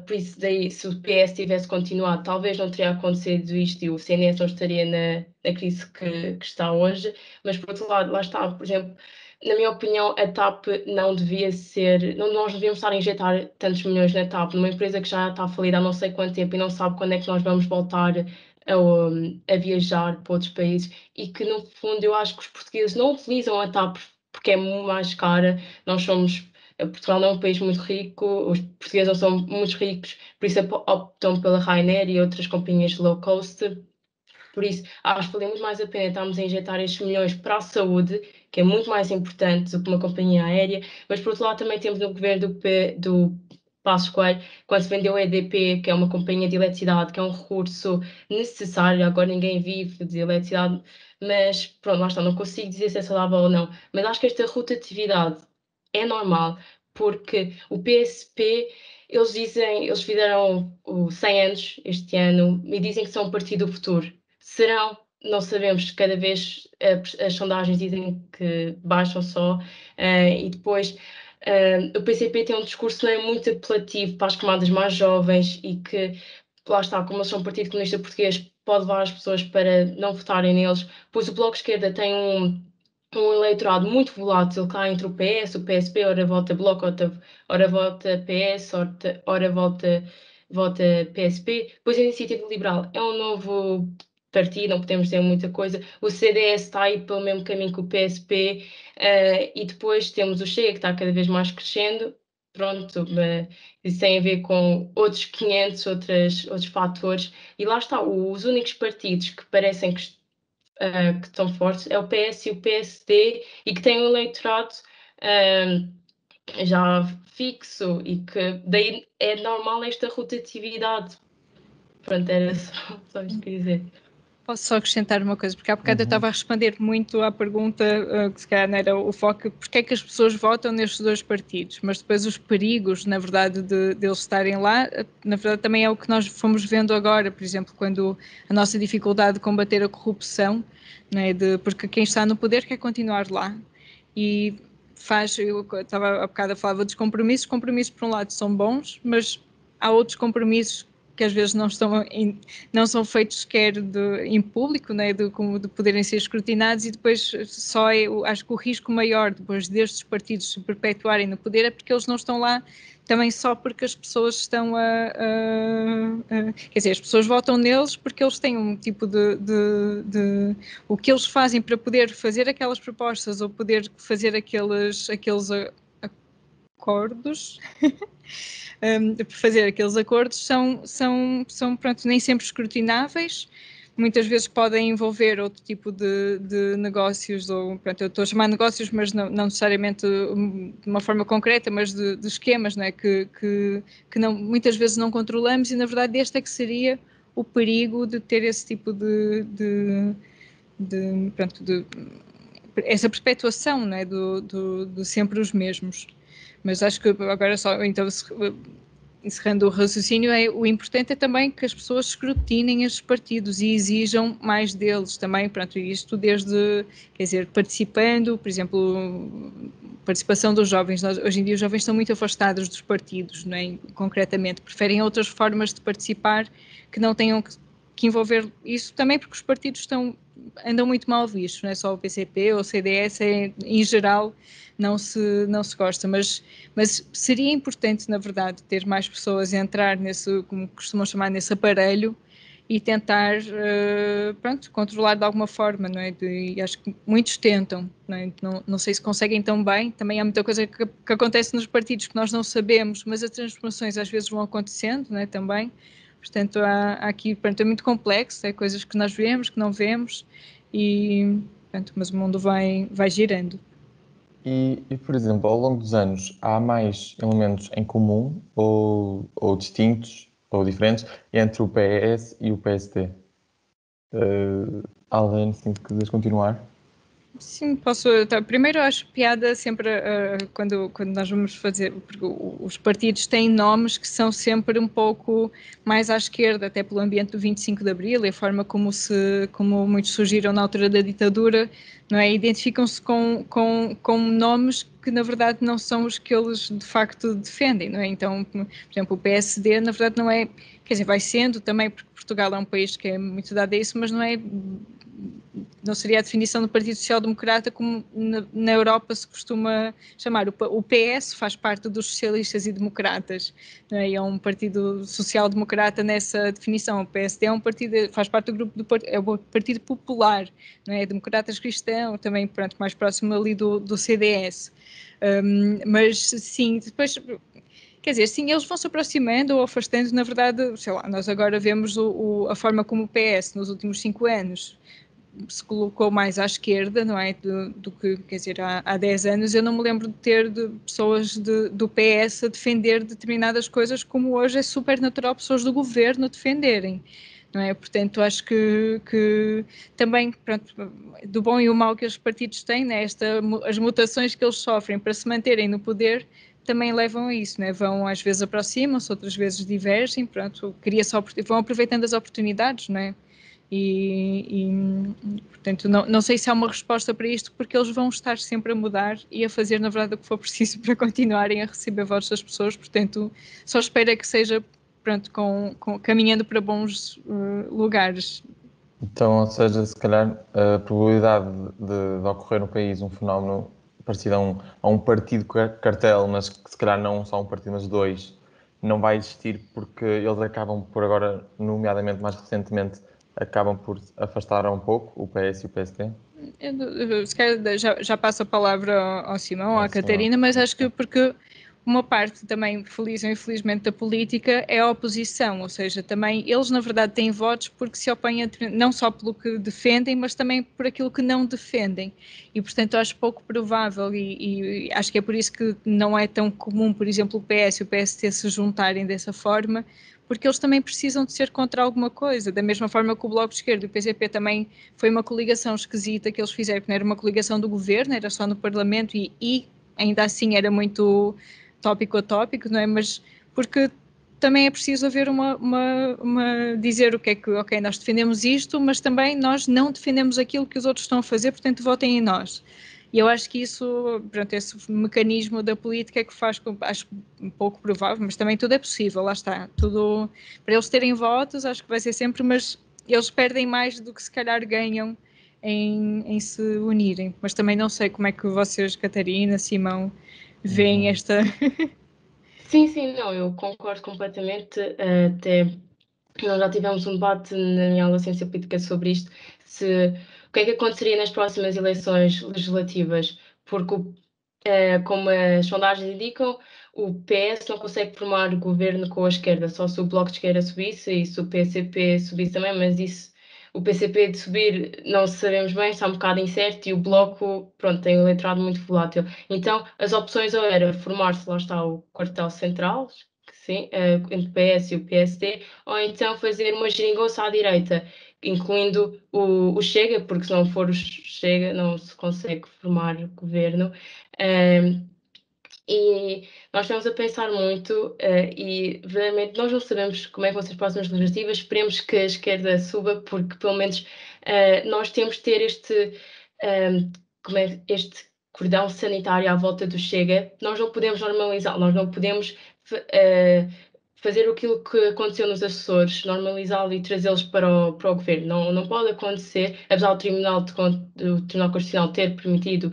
Speaker 2: Por isso daí, se o PS tivesse continuado, talvez não teria acontecido isto e o CNS não estaria na crise que está hoje, mas por outro lado, lá está, por exemplo, na minha opinião, a TAP não devia ser, nós devíamos estar a injetar tantos milhões na TAP, numa empresa que já está falida há não sei quanto tempo e não sabe quando é que nós vamos voltar a viajar para outros países, e que no fundo eu acho que os portugueses não utilizam a TAP porque é muito mais cara. Portugal não é um país muito rico, os portugueses não são muito ricos, por isso optam pela Ryanair e outras companhias low cost. Por isso, acho que vale muito mais a pena estarmos a injetar estes milhões para a saúde, que é muito mais importante do que uma companhia aérea. Mas, por outro lado, também temos no governo do Passos Coelho, quando se vendeu a EDP, que é uma companhia de eletricidade, que é um recurso necessário, agora ninguém vive de eletricidade, mas pronto, lá está, não consigo dizer se é saudável ou não. Mas acho que esta rotatividade é normal, porque o PSP, eles fizeram 100 anos este ano e dizem que são o partido do futuro. Serão? Não sabemos, cada vez as sondagens dizem que baixam só, e depois o PCP tem um discurso que não é muito apelativo para as camadas mais jovens e que, lá está, como eles são um partido comunista português, pode levar as pessoas para não votarem neles, pois o Bloco de Esquerda tem um eleitorado muito volátil cá entre o PS, o PSP, ora vota Bloco, ora vota PS, ora vota PSP. Depois a Iniciativa Liberal é um novo partido, não podemos dizer muita coisa. O CDS está aí pelo mesmo caminho que o PSP, e depois temos o Chega, que está cada vez mais crescendo. Pronto, isso tem a ver com outros 500, outros fatores. E lá está, os únicos partidos que parecem que estão fortes é o PS e o PSD, e que têm um eleitorado já fixo e que daí é normal esta rotatividade. Pronto, era só isto que eu ia dizer.
Speaker 4: Posso só acrescentar uma coisa, porque há bocado eu estava a responder muito à pergunta, que se calhar não era o foco, porque é que as pessoas votam nestes dois partidos, mas depois os perigos, na verdade, de eles estarem lá, na verdade também é o que nós fomos vendo agora, por exemplo, quando a nossa dificuldade de combater a corrupção, não é? Porque quem está no poder quer continuar lá e eu estava há bocado a falar dos compromissos por um lado são bons, mas há outros compromissos que às vezes não são feitos sequer em público, né, de poderem ser escrutinados, e depois acho que o risco maior depois destes partidos se perpetuarem no poder é porque eles não estão lá também só porque as pessoas estão quer dizer, as pessoas votam neles porque eles têm um tipo de o que eles fazem para poder fazer aquelas propostas ou poder fazer aqueles acordos por fazer aqueles acordos são pronto, nem sempre escrutináveis, muitas vezes podem envolver outro tipo de negócios, ou pronto, eu estou a chamar negócios, mas não necessariamente de uma forma concreta, mas de esquemas, não é? que não, muitas vezes não controlamos, e na verdade este é que seria o perigo de ter esse tipo pronto, essa perpetuação, não é? de sempre os mesmos. Mas acho que agora só, então, encerrando o raciocínio, o importante é também que as pessoas escrutinem estes partidos e exijam mais deles também, pronto, isto desde, quer dizer, participando, por exemplo, participação dos jovens. Hoje em dia os jovens estão muito afastados dos partidos, não é? Concretamente, preferem outras formas de participar que não tenham que envolver isso, também porque os partidos andam muito mal vistos, não é só o PCP ou o CDS, em geral não se gosta, mas seria importante, na verdade, ter mais pessoas a entrar nesse, como costumam chamar, nesse aparelho e tentar, pronto, controlar de alguma forma, não é? E acho que muitos tentam, não é? Não sei se conseguem tão bem, também há muita coisa que acontece nos partidos que nós não sabemos, mas as transformações às vezes vão acontecendo, não é? Também. Portanto, há aqui, pronto, é muito complexo, é coisas que nós vemos, que não vemos, pronto, mas o mundo vai girando.
Speaker 1: Por exemplo, ao longo dos anos, há mais elementos em comum ou distintos ou diferentes entre o PS e o PSD? Além, se quiseres continuar.
Speaker 4: Sim, posso. Primeiro, acho piada sempre quando nós vamos fazer, porque os partidos têm nomes que são sempre um pouco mais à esquerda, até pelo ambiente do 25 de Abril e a forma como muitos surgiram na altura da ditadura, não é? Identificam-se com nomes que na verdade não são os que eles de facto defendem, não é? Então, por exemplo, o PSD na verdade não é, quer dizer, vai sendo também, porque Portugal é um país que é muito dado a isso, mas não seria a definição do Partido Social Democrata como na Europa se costuma chamar. O PS faz parte dos socialistas e democratas, não é? É um partido social-democrata nessa definição. O PSD é um partido, faz parte do grupo é o Partido Popular, não é? Democratas cristãos, também pronto, mais próximo ali do CDS. Mas sim, depois... Quer dizer, sim, eles vão se aproximando ou afastando, na verdade, sei lá, nós agora vemos a forma como o PS nos últimos 5 anos se colocou mais à esquerda, não é, do que, quer dizer, há 10 anos eu não me lembro de ter pessoas do PS a defender determinadas coisas, como hoje é super natural pessoas do governo defenderem, não é? Portanto, acho que também, pronto, do bom e o mau que os partidos têm, né, as mutações que eles sofrem para se manterem no poder também levam a isso, né? Vão às vezes aproximam-se, outras vezes divergem, pronto, vão aproveitando as oportunidades, não é? Portanto, não sei se há uma resposta para isto, porque eles vão estar sempre a mudar e a fazer, na verdade, o que for preciso para continuarem a receber votos das pessoas. Portanto, só espero que seja, pronto, caminhando para bons lugares.
Speaker 1: Então, ou seja, se calhar a probabilidade de ocorrer no país um fenómeno parecido a um partido cartel, mas que se calhar não só um partido, mas dois, não vai existir porque eles acabam por agora, nomeadamente mais recentemente, acabam por afastar um pouco o PS e o PSD?
Speaker 4: Se calhar já passo a palavra ao Simão, à Catarina, mas acho que porque uma parte também, feliz ou infelizmente, da política é a oposição, ou seja, também eles na verdade têm votos porque se opõem não só pelo que defendem, mas também por aquilo que não defendem. E portanto acho pouco provável e acho que é por isso que não é tão comum, por exemplo, o PS e o PST se juntarem dessa forma, porque eles também precisam de ser contra alguma coisa, da mesma forma que o Bloco de Esquerda e o PCP também foi uma coligação esquisita que eles fizeram, que não era uma coligação do governo, era só no Parlamento e ainda assim era muito tópico a tópico, não é? Mas porque também é preciso haver dizer o que é que, ok, nós defendemos isto, mas também nós não defendemos aquilo que os outros estão a fazer, portanto votem em nós. E eu acho que isso, pronto, esse mecanismo da política é que faz, acho um pouco provável, mas também tudo é possível, lá está. Tudo, para eles terem votos, acho que vai ser sempre, mas eles perdem mais do que se calhar ganham em se unirem. Mas também não sei como é que vocês, Catarina, Simão, veem esta...
Speaker 2: Sim, não, eu concordo completamente, até nós já tivemos um debate na minha aula de Ciência Política sobre isto, o que é que aconteceria nas próximas eleições legislativas, porque, como as sondagens indicam, o PS não consegue formar governo com a esquerda, só se o Bloco de Esquerda subisse e se o PCP subisse também, mas isso, o PCP de subir não sabemos bem, está um bocado incerto e o Bloco, pronto, tem um eleitorado muito volátil. Então, as opções ou era formar-se, lá está, o quartel central, que sim, entre o PS e o PSD, ou então fazer uma geringonça à direita, incluindo o Chega, porque se não for o Chega não se consegue formar governo. E nós estamos a pensar muito e verdadeiramente nós não sabemos como é que vão ser as próximas legislativas, esperemos que a esquerda suba, porque pelo menos nós temos de ter este cordão sanitário à volta do Chega. Nós não podemos normalizar, nós não podemos fazer aquilo que aconteceu nos Açores, normalizá-lo e trazê-los para o governo. Não pode acontecer, apesar do Tribunal Constitucional ter permitido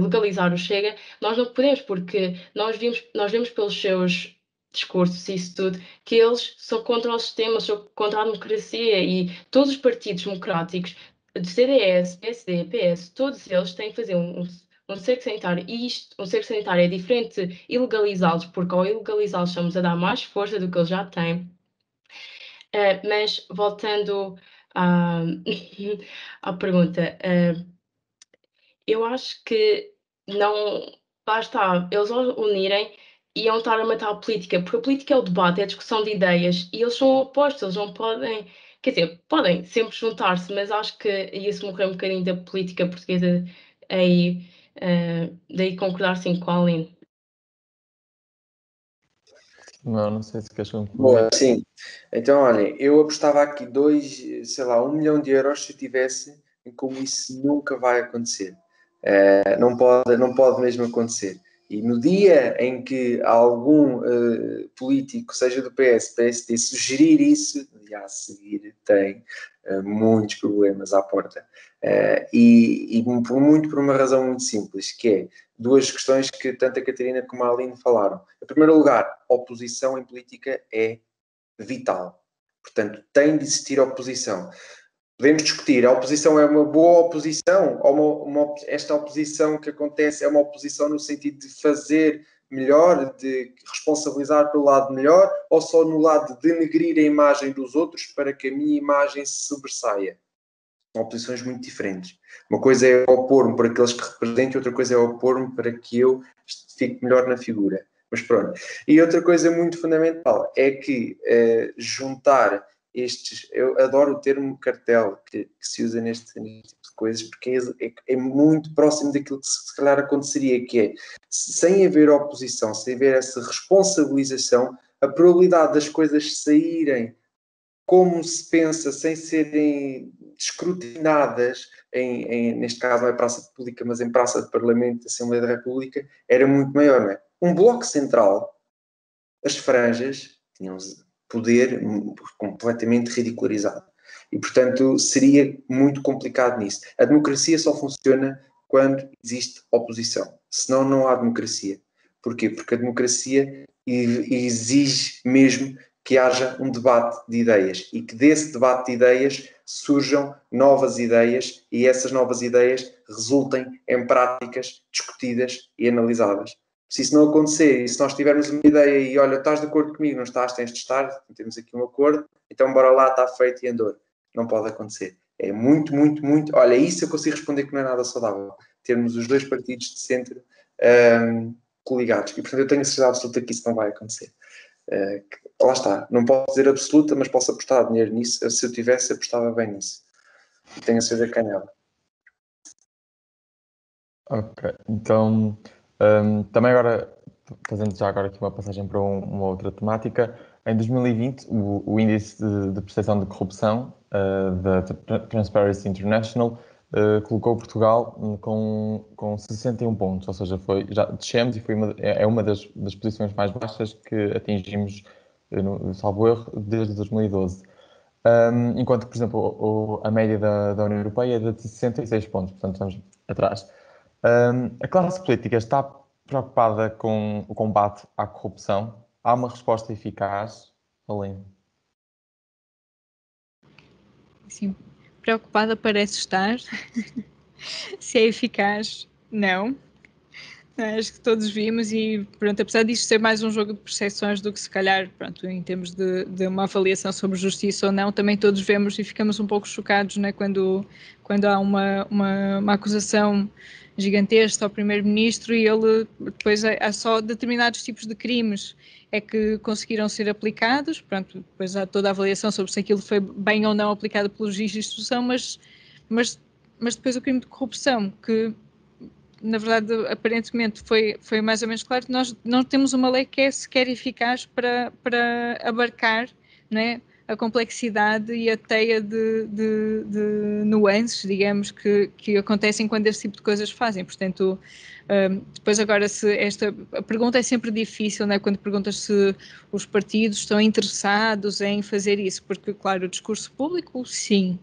Speaker 2: legalizar o Chega, nós não podemos, porque nós vemos pelos seus discursos e isso tudo, que eles são contra o sistema, são contra a democracia e todos os partidos democráticos, de CDS, PSD, PS, todos eles têm que fazer um cerco sanitário, e um cerco sanitário é diferente de ilegalizá-los, porque ao ilegalizá-los estamos a dar mais força do que eles já têm. Mas voltando à pergunta, eu acho que não basta eles unirem e iam estar a matar a política, porque a política é o debate, é a discussão de ideias e eles são opostos, eles não podem, quer dizer, podem sempre juntar-se, mas acho que ia-se morrer um bocadinho da política portuguesa aí, daí concordar sim com a Aline.
Speaker 1: Não sei se queres concluir.
Speaker 3: Boa, sim. Então, olhem, eu apostava aqui 1 milhão de euros se eu tivesse, em como isso nunca vai acontecer. Não pode mesmo acontecer. E no dia em que algum político, seja do PS, PSD, sugerir isso, já a seguir tem muitos problemas à porta. E muito por uma razão muito simples, que é duas questões que tanto a Catarina como a Aline falaram. Em primeiro lugar, oposição em política é vital. Portanto, tem de existir oposição. Podemos discutir, a oposição é uma boa oposição ou esta oposição que acontece é uma oposição no sentido de fazer melhor, de responsabilizar pelo lado melhor, ou só no lado de denegrir a imagem dos outros para que a minha imagem se sobressaia. São oposições muito diferentes. Uma coisa é opor-me por aqueles que representam, outra coisa é opor-me para que eu fique melhor na figura. Mas pronto. E outra coisa muito fundamental é que juntar estes... Eu adoro o termo cartel que se usa neste tipo de coisas, porque é muito próximo daquilo que se calhar aconteceria, que é, sem haver oposição, sem haver essa responsabilização, a probabilidade das coisas saírem como se pensa, sem serem escrutinadas, neste caso não é praça pública, mas em praça de Parlamento, Assembleia da República, era muito maior, não é? Um bloco central, as franjas tinham poder completamente ridicularizado. E, portanto, seria muito complicado nisso. A democracia só funciona quando existe oposição. Senão não há democracia. Porquê? Porque a democracia exige mesmo que haja um debate de ideias e que desse debate de ideias surjam novas ideias e essas novas ideias resultem em práticas discutidas e analisadas. Se isso não acontecer, e se nós tivermos uma ideia e, olha, estás de acordo comigo, não estás, tens de estar, temos aqui um acordo, então bora lá, está feito e andou. Não pode acontecer. É muito, muito, muito... Olha, isso eu consigo responder que não é nada saudável. Termos os dois partidos de centro coligados. E, portanto, eu tenho a certeza absoluta que isso não vai acontecer. Lá está. Não posso dizer absoluta, mas posso apostar dinheiro nisso. Se eu tivesse, apostava bem nisso. E tenho a certeza que ganhava.
Speaker 1: Ok, então também agora, fazendo já agora aqui uma passagem para uma outra temática, em 2020 o índice de percepção de corrupção da Transparency International colocou Portugal com 61 pontos, ou seja, já descemos e é uma das posições mais baixas que atingimos, salvo erro, desde 2012. Enquanto que, por exemplo, a média da União Europeia é de 66 pontos, portanto estamos atrás. A classe política está preocupada com o combate à corrupção? Há uma resposta eficaz além?
Speaker 4: Sim, preocupada parece estar. Se é eficaz, não. Acho que todos vimos e, pronto, apesar disto ser mais um jogo de percepções do que se calhar, pronto, em termos de uma avaliação sobre justiça ou não, também todos vemos e ficamos um pouco chocados, né, quando há uma acusação gigantesca ao primeiro-ministro e ele, depois há só determinados tipos de crimes é que conseguiram ser aplicados, pronto, depois há toda a avaliação sobre se aquilo foi bem ou não aplicado pelo juiz de instrução, mas depois o crime de corrupção, que na verdade, aparentemente foi mais ou menos claro que nós não temos uma lei que é sequer eficaz para abarcar, não é, a complexidade e a teia de nuances, digamos, que acontecem quando esse tipo de coisas fazem. Portanto, depois agora, a pergunta é sempre difícil, não é? Quando perguntas se os partidos estão interessados em fazer isso, porque, claro, o discurso público, sim,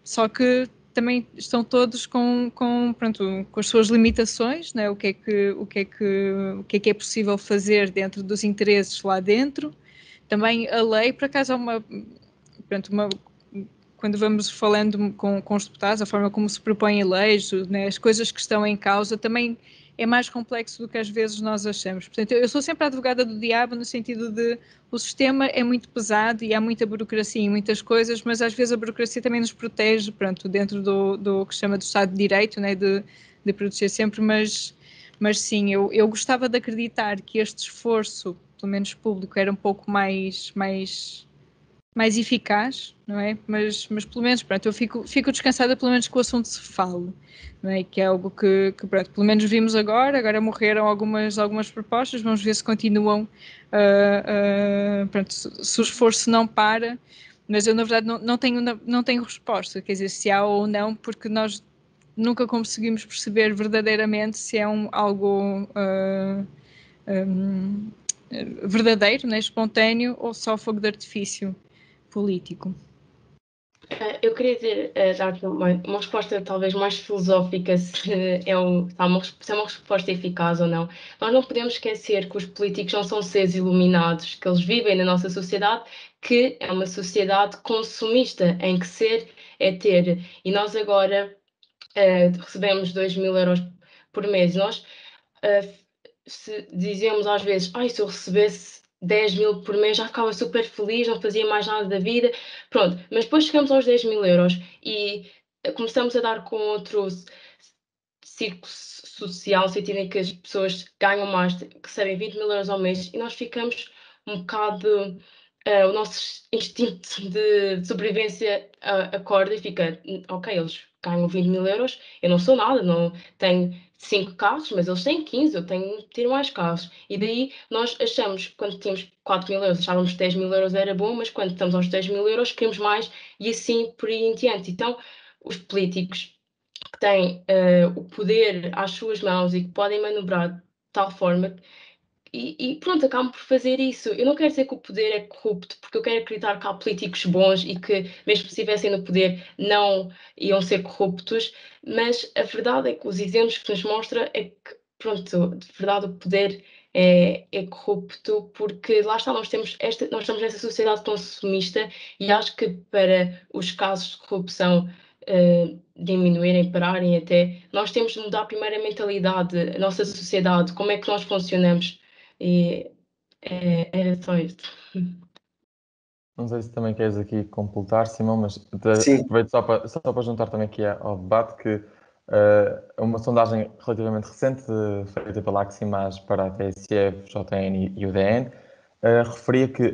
Speaker 4: só que também estão todos com as suas limitações, né? O que é possível fazer dentro dos interesses lá dentro. Também a lei, por acaso, há quando vamos falando com os deputados, a forma como se propõem leis, né, as coisas que estão em causa, também é mais complexo do que às vezes nós achamos. Portanto, eu sou sempre a advogada do diabo no sentido de o sistema é muito pesado e há muita burocracia em muitas coisas, mas às vezes a burocracia também nos protege, pronto, dentro do que se chama do Estado de Direito, né, de proteger sempre, mas sim, eu gostava de acreditar que este esforço, pelo menos público, era um pouco mais eficaz, não é? Mas pelo menos, pronto, eu fico descansada pelo menos que o assunto se fale, não é? Que é algo que pronto, pelo menos vimos agora morreram algumas propostas, vamos ver se continuam, pronto, se o esforço não para, mas eu na verdade não tenho resposta, quer dizer, se há ou não, porque nós nunca conseguimos perceber verdadeiramente se é algo verdadeiro, né, espontâneo ou só fogo de artifício político.
Speaker 2: Eu queria dar-te uma resposta talvez mais filosófica, se é uma resposta eficaz ou não. Nós não podemos esquecer que os políticos não são seres iluminados, que eles vivem na nossa sociedade, que é uma sociedade consumista, em que ser é ter. E nós agora recebemos 2.000 euros por mês. Nós se dizemos às vezes, se eu recebesse 10.000 por mês já ficava super feliz, não fazia mais nada da vida, pronto, mas depois chegamos aos 10.000 euros e começamos a dar com outro círculo social, no sentido em que as pessoas ganham mais, recebem 20.000 euros ao mês e nós ficamos um bocado, o nosso instinto de sobrevivência acorda e fica, ok, eles ganham 20.000 euros, eu não sou nada, não tenho 5 carros, mas eles têm 15, eu tenho de ter mais carros. E daí nós achamos, quando tínhamos 4.000 euros, achávamos que 10.000 euros era bom, mas quando estamos aos 10.000 euros queremos mais e assim por aí em diante. Então, os políticos que têm o poder às suas mãos e que podem manobrar de tal forma e pronto, acabam por fazer isso. Eu não quero dizer que o poder é corrupto, porque eu quero acreditar que há políticos bons e que, mesmo se estivessem no poder, não iam ser corruptos, mas a verdade é que os exemplos que nos mostra é que, pronto, de verdade o poder é corrupto, porque lá está, nós estamos nessa sociedade consumista e acho que para os casos de corrupção diminuírem, pararem até. Nós temos de mudar primeiro a mentalidade, a nossa sociedade, como é que nós funcionamos. E era só isto.
Speaker 1: Não sei se também queres aqui completar, Simão, mas
Speaker 3: Sim.
Speaker 1: aproveito só para juntar também aqui ao debate que uma sondagem relativamente recente feita pela Aximage para a TSF, JN e UDN referia que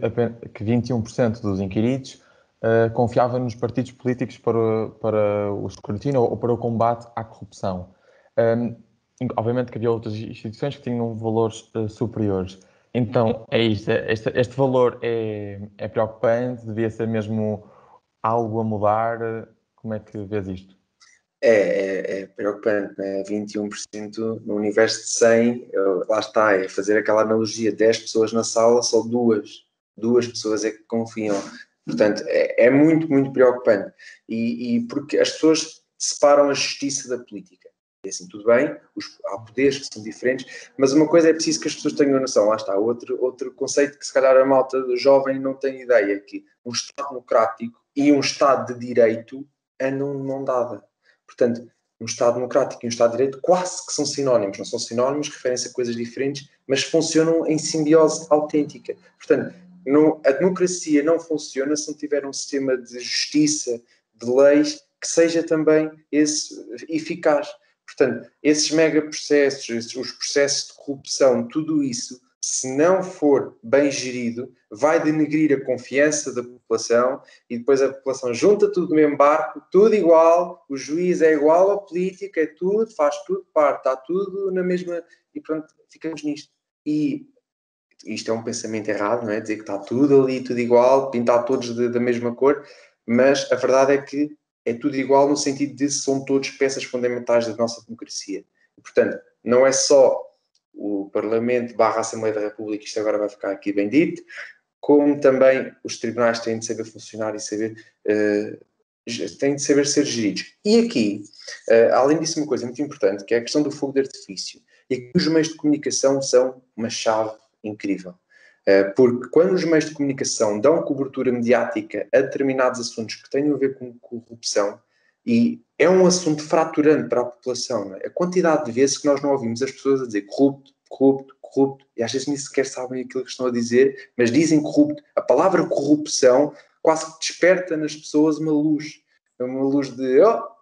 Speaker 1: 21% dos inquiridos confiavam nos partidos políticos para o escrutínio ou para o combate à corrupção. Obviamente que havia outras instituições que tinham valores superiores. Então, é isto. Este valor é preocupante? Devia ser mesmo algo a mudar? Como é que vês isto?
Speaker 3: É preocupante, né? 21% no universo de 100, lá está, é fazer aquela analogia, 10 pessoas na sala, só duas pessoas é que confiam. Portanto, é muito, muito preocupante. E porque as pessoas separam a justiça da política. E assim, tudo bem, há poderes que são diferentes, mas uma coisa é preciso que as pessoas tenham noção. Lá está, outro conceito que se calhar a malta jovem não tem ideia, que um Estado democrático e um Estado de Direito andam de mão dada. Portanto, um Estado democrático e um Estado de Direito quase que são sinónimos, não são sinónimos, referem-se a coisas diferentes, mas funcionam em simbiose autêntica. Portanto, a democracia não funciona se não tiver um sistema de justiça, de leis, que seja também eficaz. Portanto, esses megaprocessos, os processos de corrupção, tudo isso, se não for bem gerido, vai denegrir a confiança da população e depois a população junta tudo no mesmo barco, tudo igual, o juiz é igual ao político, é tudo, faz tudo parte, está tudo na mesma... E pronto, ficamos nisto. E isto é um pensamento errado, não é? Dizer que está tudo ali, tudo igual, pintar todos da mesma cor, mas a verdade é que é tudo igual no sentido de são todos peças fundamentais da nossa democracia. E, portanto, não é só o Parlamento / Assembleia da República, isto agora vai ficar aqui bem dito, como também os tribunais têm de saber funcionar e têm de saber ser geridos. E aqui, além disso, uma coisa muito importante, que é a questão do fogo de artifício. E aqui os meios de comunicação são uma chave incrível. Porque quando os meios de comunicação dão cobertura mediática a determinados assuntos que tenham a ver com corrupção, e é um assunto fraturante para a população, não é? A quantidade de vezes que nós não ouvimos as pessoas a dizer corrupto, corrupto, corrupto, e às vezes nem sequer sabem aquilo que estão a dizer, mas dizem corrupto. A palavra corrupção quase que desperta nas pessoas uma luz de,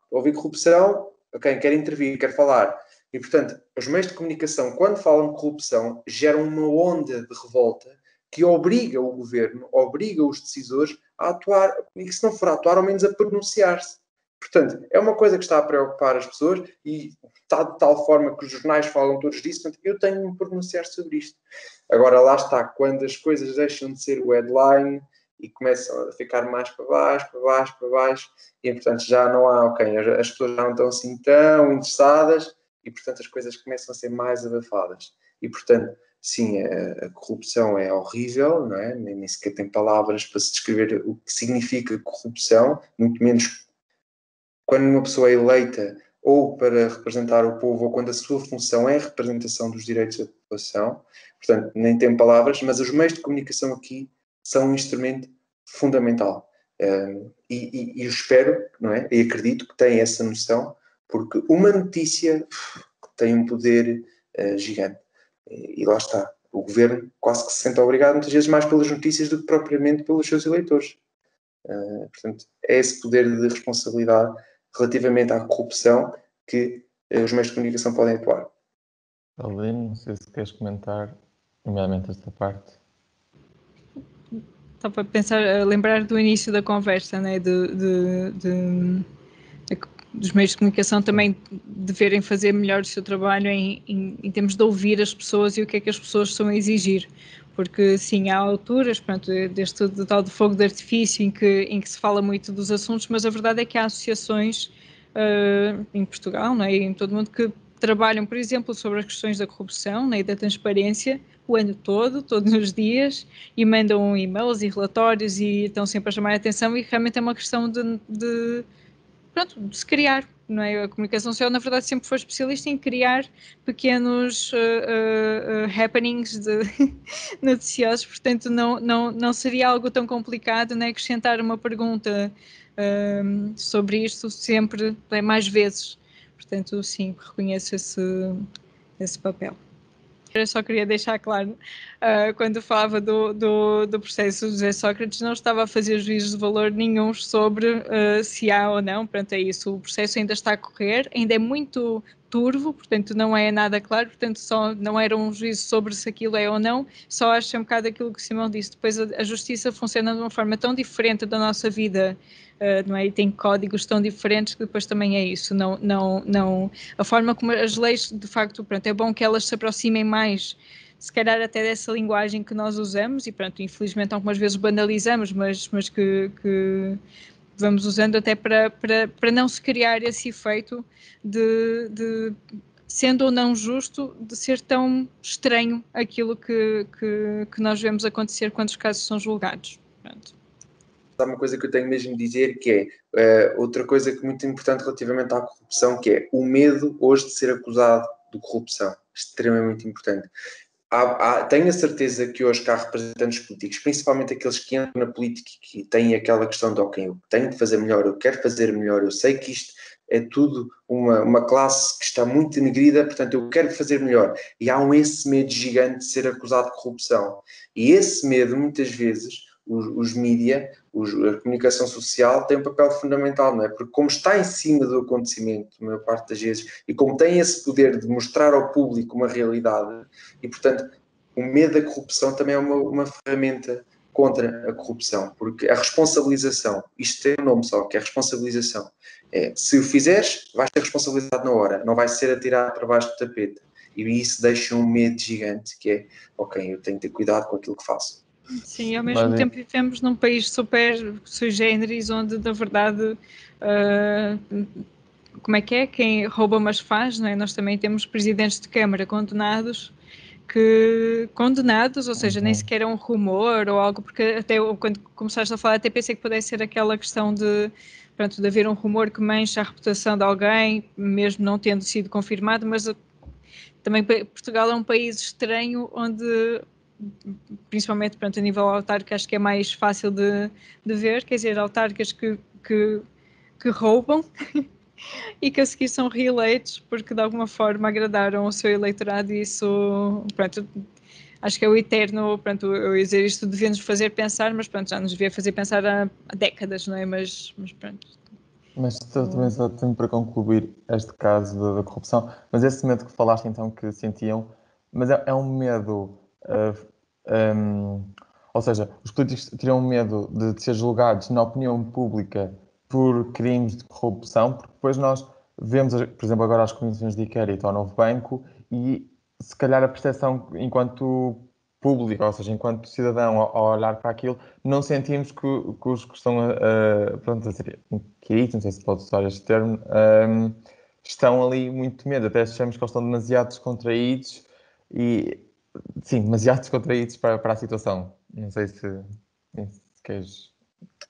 Speaker 3: ouvi corrupção, ok, quero intervir, quero falar. E, portanto, os meios de comunicação, quando falam de corrupção, geram uma onda de revolta que obriga o governo, obriga os decisores a atuar, e que se não for a atuar, ao menos a pronunciar-se. Portanto, é uma coisa que está a preocupar as pessoas e está de tal forma que os jornais falam todos disso, portanto, eu tenho de me pronunciar sobre isto. Agora, lá está, quando as coisas deixam de ser o headline e começam a ficar mais para baixo, e, portanto, já não há, ok, as pessoas já não estão assim tão interessadas, e, portanto, as coisas começam a ser mais abafadas. E, portanto, sim, a corrupção é horrível, não é? Nem sequer tem palavras para se descrever o que significa corrupção, muito menos quando uma pessoa é eleita ou para representar o povo, ou quando a sua função é a representação dos direitos da população. Portanto, nem tem palavras, mas os meios de comunicação aqui são um instrumento fundamental. E eu espero, não é? E acredito que têm essa noção, porque uma notícia tem um poder gigante. E lá está. O governo quase que se sente obrigado, muitas vezes, mais pelas notícias do que propriamente pelos seus eleitores. Portanto, é esse poder de responsabilidade relativamente à corrupção que os meios de comunicação podem atuar.
Speaker 1: Aline, não sei se queres comentar, nomeadamente esta parte.
Speaker 4: Só para pensar, lembrar do início da conversa, né, dos meios de comunicação também deverem fazer melhor o seu trabalho em termos de ouvir as pessoas e o que é que as pessoas estão a exigir. Porque sim, há alturas, pronto, deste tal de fogo de artifício em que se fala muito dos assuntos, mas a verdade é que há associações em Portugal, não é, e em todo o mundo, que trabalham, por exemplo, sobre as questões da corrupção, né, e da transparência o ano todo, todos os dias, e mandam e-mails e relatórios e estão sempre a chamar a atenção, e realmente é uma questão de se criar, não é? A comunicação social, na verdade, sempre foi especialista em criar pequenos happenings noticiosos, portanto, não seria algo tão complicado, né? Acrescentar uma pergunta sobre isto sempre, mais vezes. Portanto, sim, reconheço esse papel. Eu só queria deixar claro, quando falava do processo de José Sócrates, não estava a fazer juízos de valor nenhum sobre se há ou não, portanto é isso, o processo ainda está a correr, ainda é muito turvo, portanto não é nada claro, portanto só não era um juízo sobre se aquilo é ou não, só acho um bocado aquilo que o Simão disse, depois a justiça funciona de uma forma tão diferente da nossa vida, não é? E tem códigos tão diferentes que depois também é isso, não, a forma como as leis, de facto, pronto, é bom que elas se aproximem mais, se calhar até dessa linguagem que nós usamos, e pronto, infelizmente algumas vezes banalizamos, mas que vamos usando até para não se criar esse efeito de sendo ou não justo, de ser tão estranho aquilo que nós vemos acontecer quando os casos são julgados. Pronto.
Speaker 3: Há uma coisa que eu tenho mesmo de dizer, que é outra coisa que é muito importante relativamente à corrupção, que é o medo hoje de ser acusado de corrupção. Extremamente importante. Tenho a certeza que hoje cá há representantes políticos, principalmente aqueles que entram na política e que têm aquela questão de ok, eu tenho de fazer melhor, eu quero fazer melhor, eu sei que isto é tudo uma classe que está muito denegrida, portanto eu quero fazer melhor. E há esse medo gigante de ser acusado de corrupção. E esse medo, muitas vezes, os mídia, a comunicação social tem um papel fundamental, não é? Porque como está em cima do acontecimento, a maior parte das vezes, e como tem esse poder de mostrar ao público uma realidade, e portanto o medo da corrupção também é uma ferramenta contra a corrupção, porque a responsabilização, isto tem um nome só, que é responsabilização, se o fizeres, vais ter responsabilidade na hora, não vai ser atirado para baixo do tapete, e isso deixa um medo gigante, que é, ok, eu tenho que ter cuidado com aquilo que faço.
Speaker 4: Sim, ao mesmo tempo vivemos num país super sui generis, onde, na verdade, como é que é? Quem rouba mas faz, não é? Nós também temos presidentes de Câmara condenados, ou seja, nem sequer é um rumor ou algo, porque até quando começaste a falar, até pensei que pudesse ser aquela questão de haver um rumor que mancha a reputação de alguém, mesmo não tendo sido confirmado, mas também Portugal é um país estranho onde, principalmente a nível autárquico, acho que é mais fácil de ver, quer dizer, autarcas que roubam e que a seguir são reeleitos porque de alguma forma agradaram o seu eleitorado, e isso, pronto, acho que é o eterno, pronto, eu ia dizer isto devia-nos fazer pensar, mas pronto, já nos devia fazer pensar há décadas, não é? Mas pronto.
Speaker 1: Mas também só tenho para concluir este caso da corrupção, mas esse medo que falaste então que sentiam, mas é um medo, ou seja, os políticos teriam medo de ser julgados na opinião pública por crimes de corrupção, porque depois nós vemos, por exemplo, agora as comissões de inquérito ao novo banco e se calhar a percepção enquanto público, ou seja, enquanto cidadão, ao olhar para aquilo, não sentimos que os que estão pronto, a ser inquiridos, não sei se pode usar este termo, estão ali muito medo, até achamos que eles estão demasiado descontraídos e, sim, demasiado descontraídos para a situação. Não sei se queres...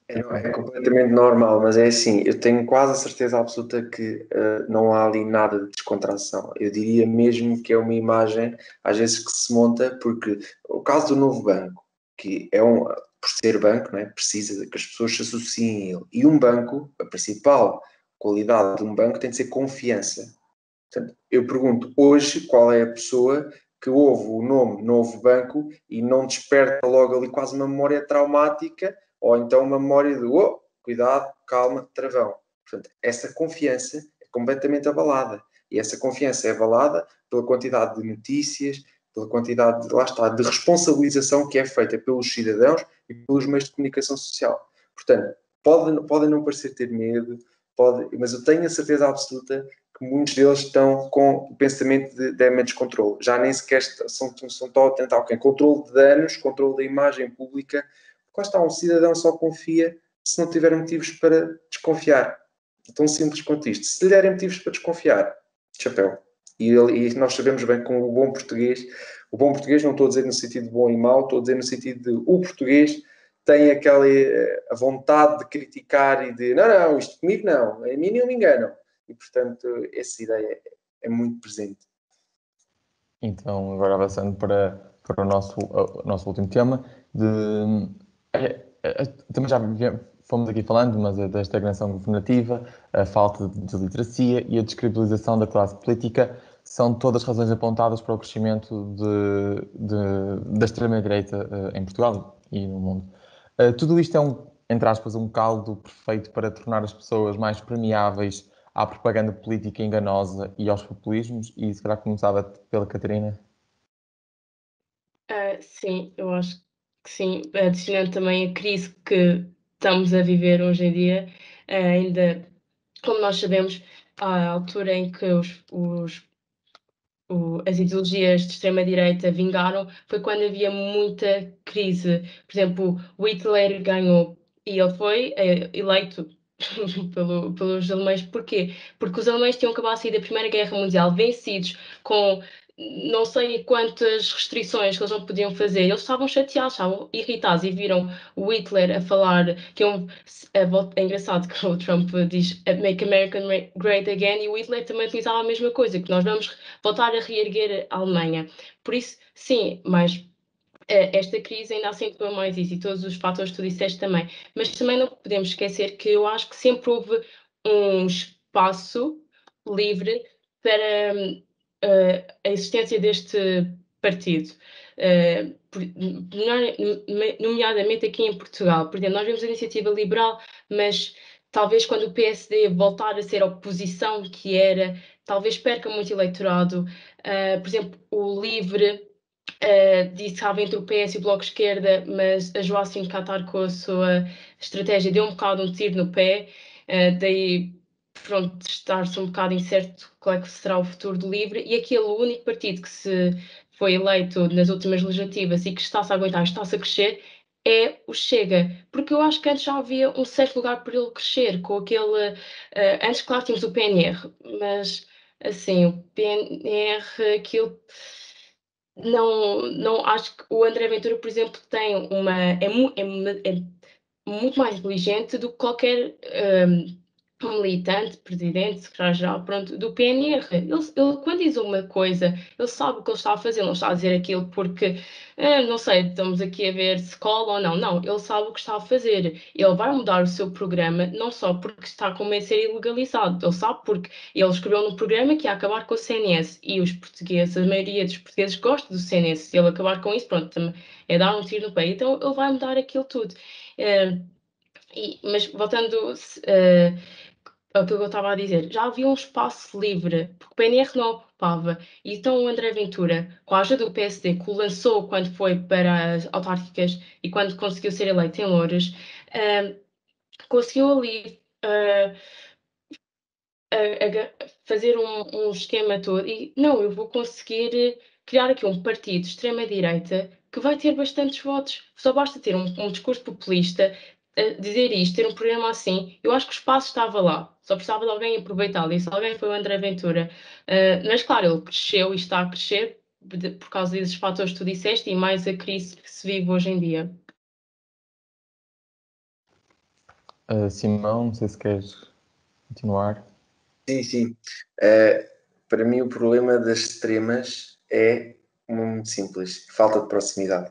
Speaker 3: É completamente normal, mas é assim, eu tenho quase a certeza absoluta que não há ali nada de descontração. Eu diria mesmo que é uma imagem, às vezes, que se monta, porque o caso do novo banco, que é por ser banco, não é? Precisa que as pessoas se associem a ele. E um banco, a principal qualidade de um banco tem de ser confiança. Portanto, eu pergunto hoje qual é a pessoa que ouve o nome Novo Banco e não desperta logo ali quase uma memória traumática ou então uma memória de cuidado, calma, travão. Portanto, essa confiança é completamente abalada. E essa confiança é abalada pela quantidade de notícias, pela quantidade, lá está, de responsabilização que é feita pelos cidadãos e pelos meios de comunicação social. Portanto, podem não parecer ter medo, mas eu tenho a certeza absoluta que muitos deles estão com o pensamento de damage control. Já nem sequer são tão a tentar controle de danos, controle da imagem pública. Lá está, um cidadão só confia se não tiver motivos para desconfiar. É tão simples quanto isto. Se lhe derem motivos para desconfiar, chapéu. E nós sabemos bem que com o bom português não estou a dizer no sentido de bom e mau, estou a dizer no sentido de o português tem aquela a vontade de criticar e de não, isto comigo não, a mim não me enganam. E, portanto, essa ideia é muito presente.
Speaker 1: Então, agora avançando para o nosso último tema, também já fomos aqui falando, mas da estagnação governativa, a falta de literacia e a descredibilização da classe política são todas razões apontadas para o crescimento da extrema-direita em Portugal e no mundo. Tudo isto é, entre aspas, um caldo perfeito para tornar as pessoas mais permeáveis à propaganda política enganosa e aos populismos, e se calhar começava pela Catarina.
Speaker 2: Sim, eu acho que sim. Adicionando também a crise que estamos a viver hoje em dia, ainda, como nós sabemos, à altura em que as ideologias de extrema-direita vingaram, foi quando havia muita crise. Por exemplo, o Hitler ganhou e ele foi eleito pelos alemães. Porquê? Porque os alemães tinham acabado de sair da Primeira Guerra Mundial vencidos, com não sei quantas restrições que eles não podiam fazer. Eles estavam chateados, estavam irritados e viram o Hitler a falar que é engraçado que o Trump diz Make America Great Again, e o Hitler também utilizava a mesma coisa, que nós vamos voltar a reerguer a Alemanha. Por isso, sim, mas esta crise ainda acentua mais isso, e todos os fatores que tu disseste também. Mas também não podemos esquecer que eu acho que sempre houve um espaço livre para a existência deste partido. Nomeadamente aqui em Portugal. Por exemplo, nós vemos a iniciativa liberal, mas talvez quando o PSD voltar a ser a oposição que era, talvez perca muito eleitorado. Por exemplo, o LIVRE disse que estava entre o PS e o Bloco de Esquerda, mas a Joacim Catar, com a sua estratégia, deu um bocado um tiro no pé, daí pronto, estar-se um bocado incerto qual é que será o futuro do LIVRE, e aquele único partido que se foi eleito nas últimas legislativas e que está-se a aguentar, está-se a crescer, é o Chega, porque eu acho que antes já havia um certo lugar para ele crescer, com aquele... antes, claro, tínhamos o PNR, mas, assim, o PNR, aquilo... Não acho que o André Ventura, por exemplo, tem é muito mais inteligente do que qualquer militante, presidente, secretário-geral, pronto, do PNR. Ele, quando diz uma coisa, ele sabe o que ele está a fazer, não está a dizer aquilo porque, não sei, estamos aqui a ver se cola ou não. Não, ele sabe o que está a fazer. Ele vai mudar o seu programa, não só porque está com medo de ser ilegalizado, ele sabe porque ele escreveu no programa que ia acabar com o CNS, e os portugueses, a maioria dos portugueses gosta do CNS. Se ele acabar com isso, pronto, é dar um tiro no pé. Então ele vai mudar aquilo tudo. Mas voltando ao que eu estava a dizer, já havia um espaço livre, porque o PNR não ocupava. E então o André Ventura, com a ajuda do PSD, que o lançou quando foi para as autárquicas e quando conseguiu ser eleito em Loures, conseguiu ali fazer um esquema todo. E não, eu vou conseguir criar aqui um partido de extrema-direita que vai ter bastantes votos. Só basta ter um discurso populista, dizer isto, ter um programa assim. Eu acho que o espaço estava lá. Só precisava de alguém aproveitá-lo. E se alguém foi o André Ventura. Mas claro, ele cresceu e está a crescer por causa desses fatores que tu disseste e mais a crise que se vive hoje em dia.
Speaker 1: Simão, não sei se queres continuar.
Speaker 3: Sim. Para mim, o problema das extremas é muito simples: falta de proximidade.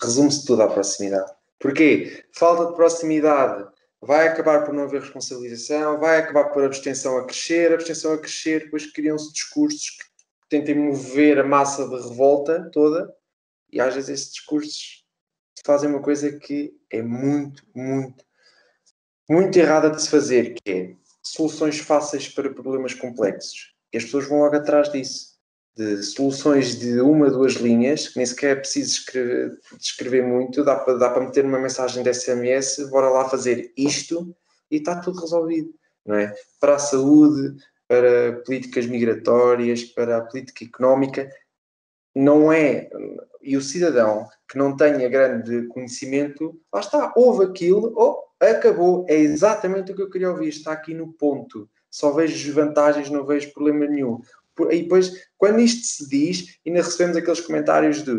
Speaker 3: Resume-se tudo à proximidade. Porquê? Falta de proximidade vai acabar por não haver responsabilização, vai acabar por a abstenção a crescer, depois criam-se discursos que tentem mover a massa de revolta toda, e às vezes esses discursos fazem uma coisa que é muito errada de se fazer, que é soluções fáceis para problemas complexos. E as pessoas vão logo atrás disso. De soluções de 1 a 2 linhas, que nem sequer é preciso escrever muito, dá para meter uma mensagem de SMS, bora lá fazer isto, e está tudo resolvido. Não é? Para a saúde, para políticas migratórias, para a política económica, não é... E o cidadão que não tenha grande conhecimento, lá está, ouve aquilo, acabou, é exatamente o que eu queria ouvir, está aqui no ponto. Só vejo desvantagens, não vejo problema nenhum. E depois, quando isto se diz, ainda recebemos aqueles comentários de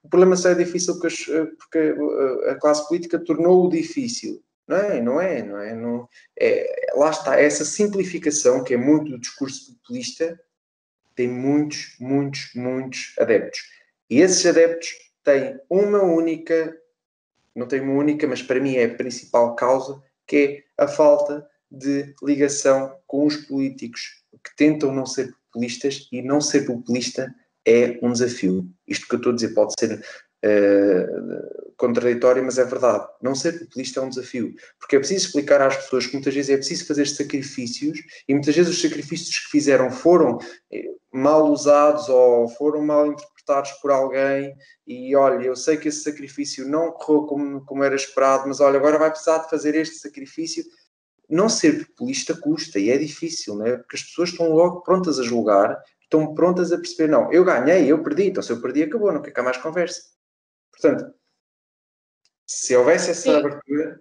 Speaker 3: o problema só é difícil porque a classe política tornou-o difícil. Não é. Lá está, essa simplificação, que é muito do discurso populista, tem muitos adeptos. E esses adeptos têm não tem uma única, mas para mim é a principal causa, que é a falta de ligação com os políticos que tentam não ser populistas, e não ser populista é um desafio. Isto que eu estou a dizer pode ser contraditório, mas é verdade. Não ser populista é um desafio, porque é preciso explicar às pessoas que muitas vezes é preciso fazer sacrifícios, e muitas vezes os sacrifícios que fizeram foram mal usados ou foram mal interpretados por alguém, e olha, eu sei que esse sacrifício não correu como era esperado, mas olha, agora vai precisar de fazer este sacrifício. Não ser populista custa, e é difícil, não é? Porque as pessoas estão logo prontas a julgar, estão prontas a perceber, não, eu ganhei, eu perdi, então se eu perdi acabou, não quer cá mais conversa. Portanto, se houvesse essa abertura...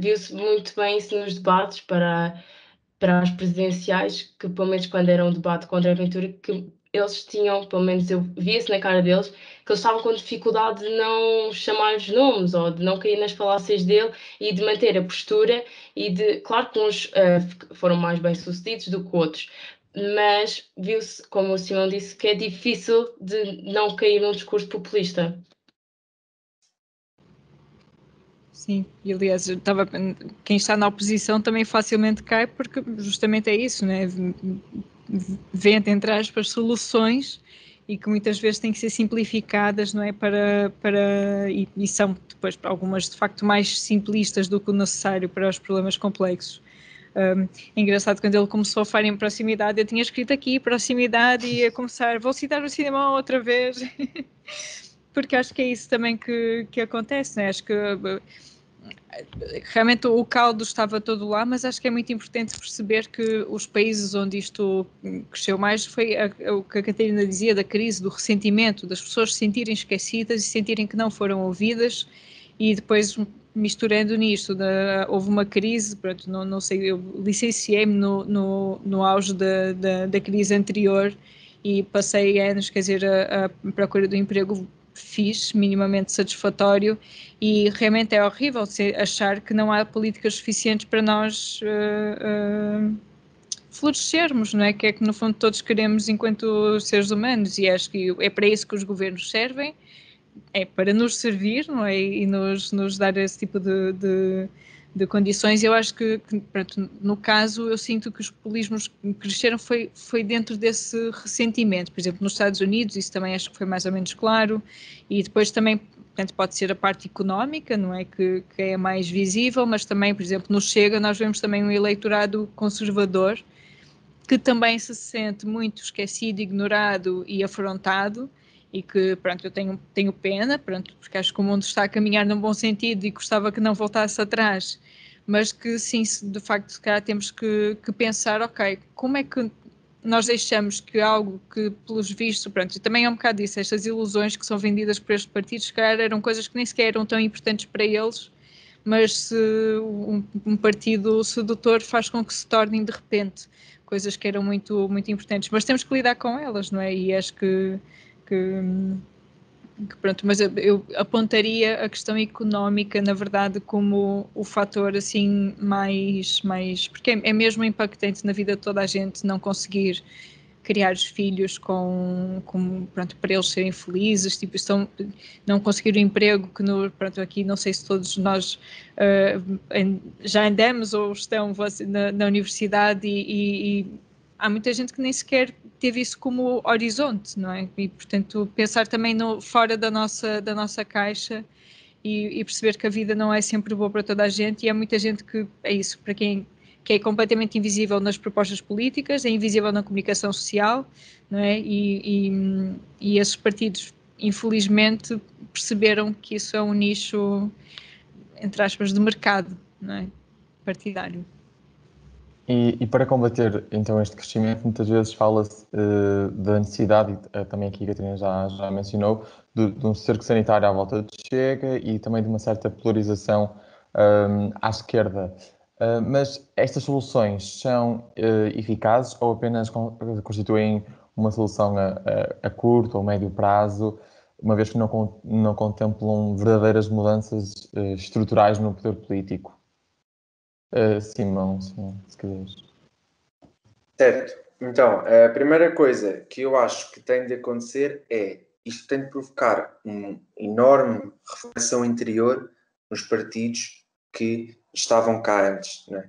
Speaker 2: Viu-se muito bem isso nos debates para as presidenciais, que pelo menos quando era um debate contra a Ventura, que eles tinham, pelo menos eu via-se na cara deles, que eles estavam com dificuldade de não chamar os nomes ou de não cair nas falácias dele e de manter a postura, e de, claro que uns foram mais bem sucedidos do que outros, mas viu-se, como o Simão disse, que é difícil de não cair num discurso populista.
Speaker 4: Sim, e aliás, quem está na oposição também facilmente cai, porque justamente é isso, né? Vê, entre aspas, soluções, e que muitas vezes têm que ser simplificadas, não é? E são depois algumas de facto mais simplistas do que o necessário para os problemas complexos. É engraçado, quando ele começou a falar em proximidade, eu tinha escrito aqui proximidade e ia começar, vou citar o cinema outra vez, porque acho que é isso também que acontece, né? Acho que realmente o caldo estava todo lá, mas acho que é muito importante perceber que os países onde isto cresceu mais foi o que a Catarina dizia, da crise, do ressentimento, das pessoas se sentirem esquecidas e sentirem que não foram ouvidas, e depois misturando nisto, houve uma crise, pronto, não sei, eu licenciei-me no auge da crise anterior e passei anos, quer dizer, a procura do emprego fixe, minimamente satisfatório, e realmente é horrível achar que não há políticas suficientes para nós florescermos, não é? Que é que no fundo todos queremos enquanto seres humanos, e acho que é para isso que os governos servem, é para nos servir, não é? E nos dar esse tipo de condições. Eu acho que pronto, no caso, eu sinto que os populismos cresceram foi dentro desse ressentimento. Por exemplo, nos Estados Unidos, isso também acho que foi mais ou menos claro, e depois também, portanto, pode ser a parte económica, não é? Que é mais visível, mas também, por exemplo, no Chega nós vemos também um eleitorado conservador que também se sente muito esquecido, ignorado e afrontado, e que, pronto, eu tenho pena, pronto, porque acho que o mundo está a caminhar num bom sentido e gostava que não voltasse atrás, mas que sim, de facto, se calhar temos que pensar, ok, como é que nós deixamos que algo que, pelos vistos, pronto, também é um bocado disso, estas ilusões que são vendidas por estes partidos, se calhar eram coisas que nem sequer eram tão importantes para eles, mas se um partido sedutor faz com que se tornem de repente coisas que eram muito, muito importantes, mas temos que lidar com elas, não é? E acho que pronto, mas eu apontaria a questão económica, na verdade, como o fator assim mais porque é mesmo impactante na vida de toda a gente não conseguir criar os filhos pronto, para eles serem felizes, tipo, não conseguir o emprego que pronto, aqui não sei se todos nós já andamos ou estão na universidade, e há muita gente que nem sequer teve isso como horizonte, não é? E, portanto, pensar também fora da nossa caixa, e perceber que a vida não é sempre boa para toda a gente, e há muita gente que é isso, para quem que é completamente invisível nas propostas políticas, é invisível na comunicação social, não é? E esses partidos, infelizmente, perceberam que isso é um nicho, entre aspas, de mercado, não é? Partidário.
Speaker 1: E para combater então este crescimento, muitas vezes fala-se da necessidade, e também aqui a Catarina já mencionou, de um cerco sanitário à volta de Chega, e também de uma certa polarização à esquerda. Mas estas soluções são eficazes, ou apenas constituem uma solução a curto ou médio prazo, uma vez que não contemplam verdadeiras mudanças estruturais no poder político? Simão, se quiseres.
Speaker 3: Certo. Então, a primeira coisa que eu acho que tem de acontecer é, isto tem de provocar uma enorme reflexão interior nos partidos que estavam cá antes, não é?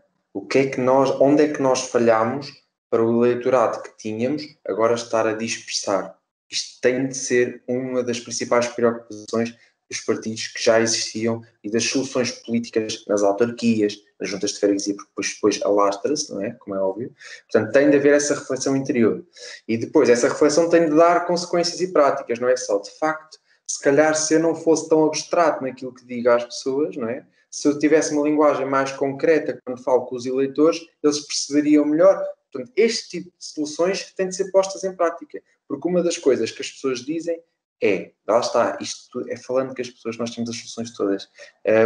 Speaker 3: Onde é que nós falhamos para o eleitorado que tínhamos agora estar a dispersar? Isto tem de ser uma das principais preocupações dos partidos que já existiam e das soluções políticas nas autarquias, nas juntas de freguesia, porque depois alastra-se, não é? Como é óbvio. Portanto, tem de haver essa reflexão interior. E depois, essa reflexão tem de dar consequências e práticas, não é só. De facto, se calhar, se eu não fosse tão abstrato naquilo que digo às pessoas, não é? Se eu tivesse uma linguagem mais concreta quando falo com os eleitores, eles perceberiam melhor. Portanto, este tipo de soluções têm de ser postas em prática. Porque uma das coisas que as pessoas dizem lá está, isto é falando que as pessoas, nós temos as soluções todas.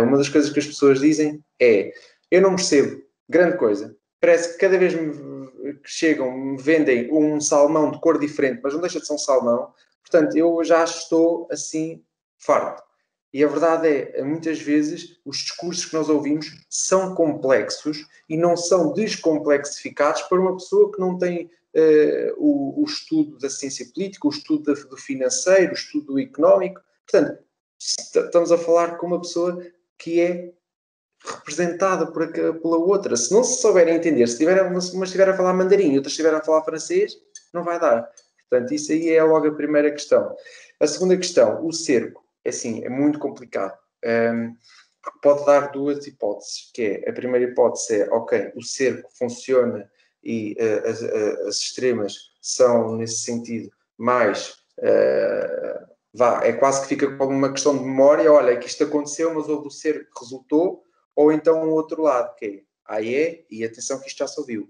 Speaker 3: Uma das coisas que as pessoas dizem eu não percebo grande coisa. Parece que cada vez que chegam, me vendem um salmão de cor diferente, mas não deixa de ser um salmão. Portanto, eu já estou assim farto. E a verdade muitas vezes, os discursos que nós ouvimos são complexos e não são descomplexificados para uma pessoa que não tem o estudo da ciência política, o estudo do financeiro, o estudo do económico. Portanto, estamos a falar com uma pessoa que é representada pela outra. Se não se souberem entender, se uma estiver a falar mandarim e outra estiver a falar francês, não vai dar. Portanto, isso aí é logo a primeira questão. A segunda questão, o cerco, é muito complicado. Pode dar duas hipóteses, que a primeira hipótese o cerco funciona e as extremas são, nesse sentido, mais... é quase que fica como uma questão de memória, olha, que isto aconteceu, mas houve o cerco que resultou, ou então o outro lado, que e atenção que isto já se ouviu,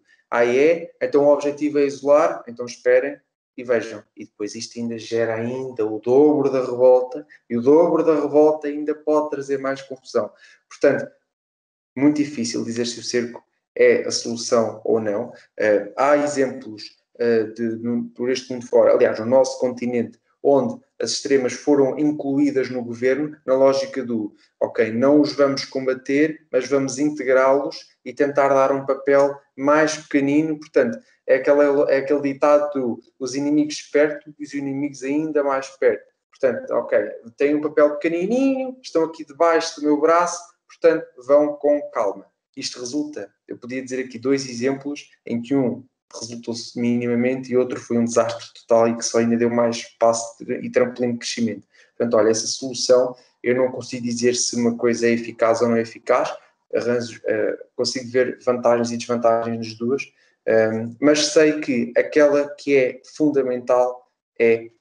Speaker 3: então o objetivo é isolar, então esperem e vejam, e depois isto ainda gera ainda o dobro da revolta, e o dobro da revolta ainda pode trazer mais confusão. Portanto, muito difícil dizer se o cerco é a solução ou não. Há exemplos por este mundo fora, aliás, no nosso continente, onde as extremas foram incluídas no governo, na lógica do, não os vamos combater, mas vamos integrá-los e tentar dar um papel mais pequenino. Portanto, é aquele ditado do os inimigos perto e os inimigos ainda mais perto. Portanto, têm um papel pequenininho, estão aqui debaixo do meu braço, portanto, vão com calma. Isto resulta, eu podia dizer aqui 2 exemplos em que um resultou-se minimamente e outro foi um desastre total e que só ainda deu mais espaço e trampolim de crescimento. Portanto, essa solução, eu não consigo dizer se uma coisa é eficaz ou não é eficaz, consigo ver vantagens e desvantagens nas duas, mas sei que aquela que é fundamental é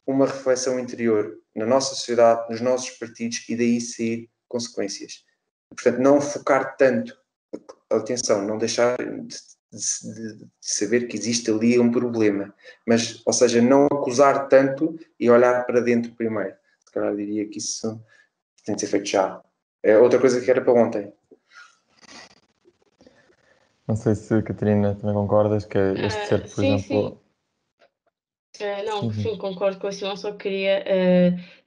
Speaker 3: uma reflexão interior na nossa sociedade, nos nossos partidos e daí sair consequências. Portanto, não focar tanto, atenção, não deixar de saber que existe ali um problema, mas, ou seja, não acusar tanto e olhar para dentro primeiro. Se calhar eu diria que isso tem de ser feito já. É outra coisa que era para ontem.
Speaker 1: Não sei se, Catarina, também concordas que este cerco, por exemplo...
Speaker 2: Sim, concordo com isso. Eu só queria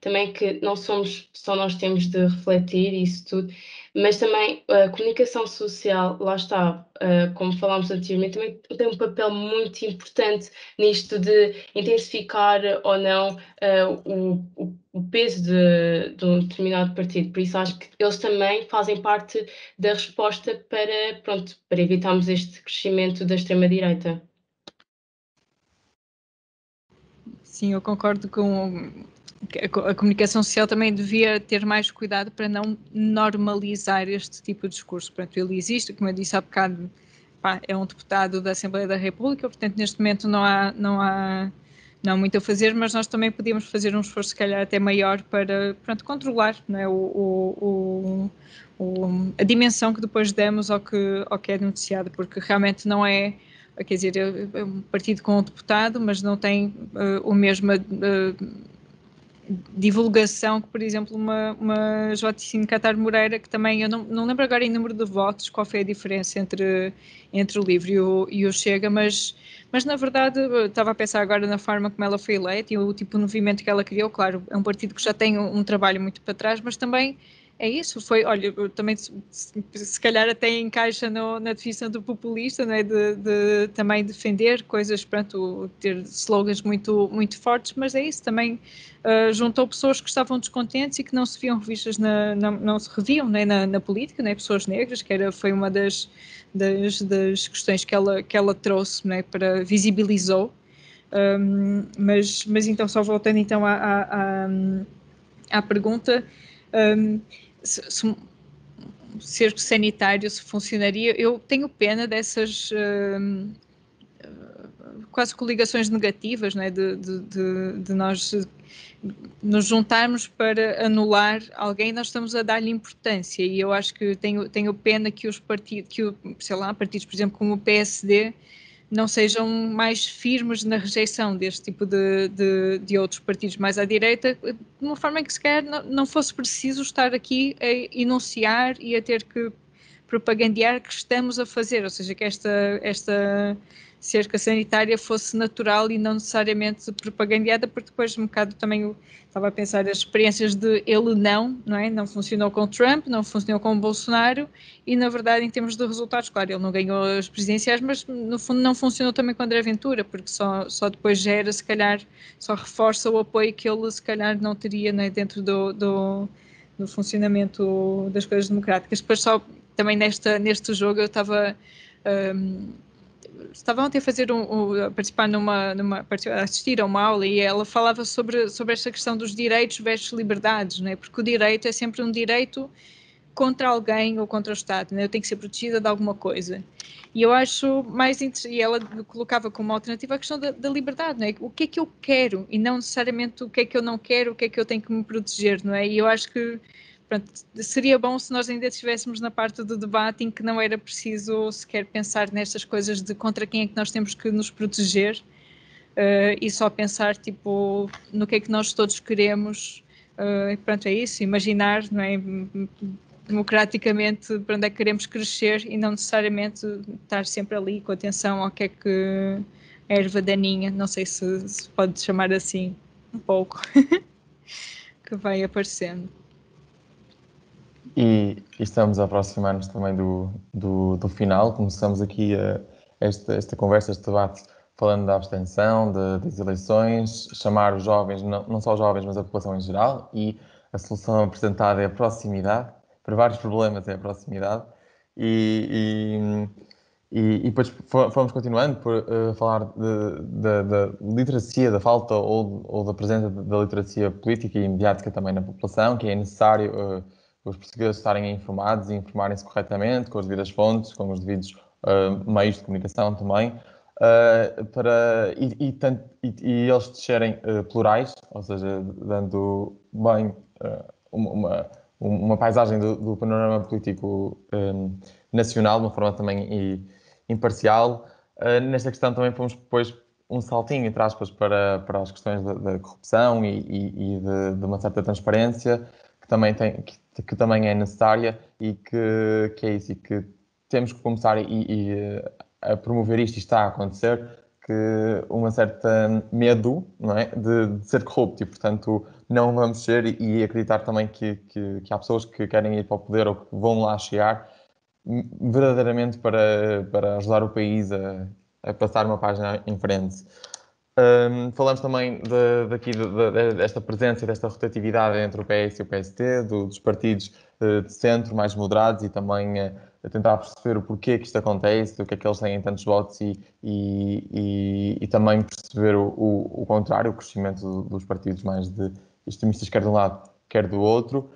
Speaker 2: também que não somos só nós temos de refletir isso tudo, mas também a comunicação social, lá está, como falámos anteriormente, também tem um papel muito importante nisto de intensificar ou não o peso de um determinado partido. Por isso acho que eles também fazem parte da resposta para evitarmos este crescimento da extrema-direita.
Speaker 4: Sim, eu concordo com a comunicação social também devia ter mais cuidado para não normalizar este tipo de discurso. Portanto, ele existe, como eu disse há bocado, é um deputado da Assembleia da República, portanto, neste momento não há muito a fazer, mas nós também podíamos fazer um esforço, se calhar, até maior para controlar, não é, a dimensão que depois demos ao que é noticiado, porque realmente não é... Quer dizer, é um partido com um deputado, mas não tem a mesma divulgação que, por exemplo, uma Joacine Catar Moreira, que também, eu não lembro agora em número de votos, qual foi a diferença entre o LIVRE e o Chega, mas na verdade, estava a pensar agora na forma como ela foi eleita e o tipo de movimento que ela criou. Claro, é um partido que já tem um trabalho muito para trás, mas também É isso, olha, também se calhar até encaixa na definição do populista, não é? De também defender coisas, pronto, ter slogans muito, muito fortes, mas é isso, também juntou pessoas que estavam descontentes e que não se viam revistas, não se reviam, né, na política, né? Pessoas negras, foi uma das questões que ela trouxe, né, visibilizou, mas então, só voltando então à pergunta, se um cerco sanitário se funcionaria, eu tenho pena dessas quase coligações negativas, não é? de nós nos juntarmos para anular alguém, nós estamos a dar-lhe importância, e eu acho que tenho pena que os partidos, sei lá, partidos, por exemplo, como o PSD, não sejam mais firmes na rejeição deste tipo de outros partidos mais à direita, de uma forma em que sequer não fosse preciso estar aqui a enunciar e a ter que propagandear que estamos a fazer, ou seja, que esta cerca sanitária fosse natural e não necessariamente propagandeada, porque depois um bocado também eu estava a pensar as experiências de ele não é? Não funcionou com Trump, não funcionou com Bolsonaro, e na verdade em termos de resultados, claro, ele não ganhou as presidenciais, mas no fundo não funcionou também com André Ventura, porque só depois gera, se calhar, só reforça o apoio que ele se calhar não teria, né, dentro do funcionamento das coisas democráticas. Depois só também neste jogo eu estava ontem a participar a assistir a uma aula, e ela falava sobre esta questão dos direitos versus liberdades, não é? Porque o direito é sempre um direito contra alguém ou contra o Estado, né? Eu tenho que ser protegida de alguma coisa. E eu acho mais interessante, e ela colocava como alternativa a questão da liberdade, não é? O que é que eu quero e não necessariamente o que é que eu não quero, o que é que eu tenho que me proteger, não é? E eu acho que, pronto, seria bom se nós ainda estivéssemos na parte do debate em que não era preciso sequer pensar nestas coisas de contra quem é que nós temos que nos proteger, e só pensar tipo no que é que nós todos queremos, e pronto, é isso, imaginar, não é, democraticamente para onde é que queremos crescer e não necessariamente estar sempre ali com atenção ao que é que a erva daninha, não sei se pode chamar assim um pouco, que vai aparecendo.
Speaker 1: E estamos a aproximar-nos também do final. Começamos aqui esta conversa, este debate, falando da abstenção, das eleições, chamar os jovens, não só os jovens, mas a população em geral, e a solução apresentada é a proximidade. Para vários problemas é a proximidade. E depois fomos continuando por falar da literacia, da falta ou da presença da literacia política e mediática também na população, que é necessário os portugueses estarem informados e informarem-se corretamente, com as devidas fontes, com os devidos meios de comunicação também, e eles serem plurais, ou seja, dando bem uma paisagem do panorama político nacional, de uma forma também imparcial. Nesta questão também fomos depois um saltinho, entre aspas, para as questões da corrupção e de uma certa transparência que também é necessária e que é isso, e que temos que começar a promover isto, e está a acontecer, que uma certa medo, não é, de ser corrupto, e portanto não vamos ser, e acreditar também que há pessoas que querem ir para o poder ou que vão lá chegar verdadeiramente para ajudar o país a passar uma página em frente. Falamos também desta presença e desta rotatividade entre o PS e o PST, dos partidos de centro mais moderados, e também a tentar perceber o porquê que isto acontece, do que é que eles têm tantos votos, e também perceber o contrário, o crescimento dos partidos mais extremistas, quer de um lado, quer do outro.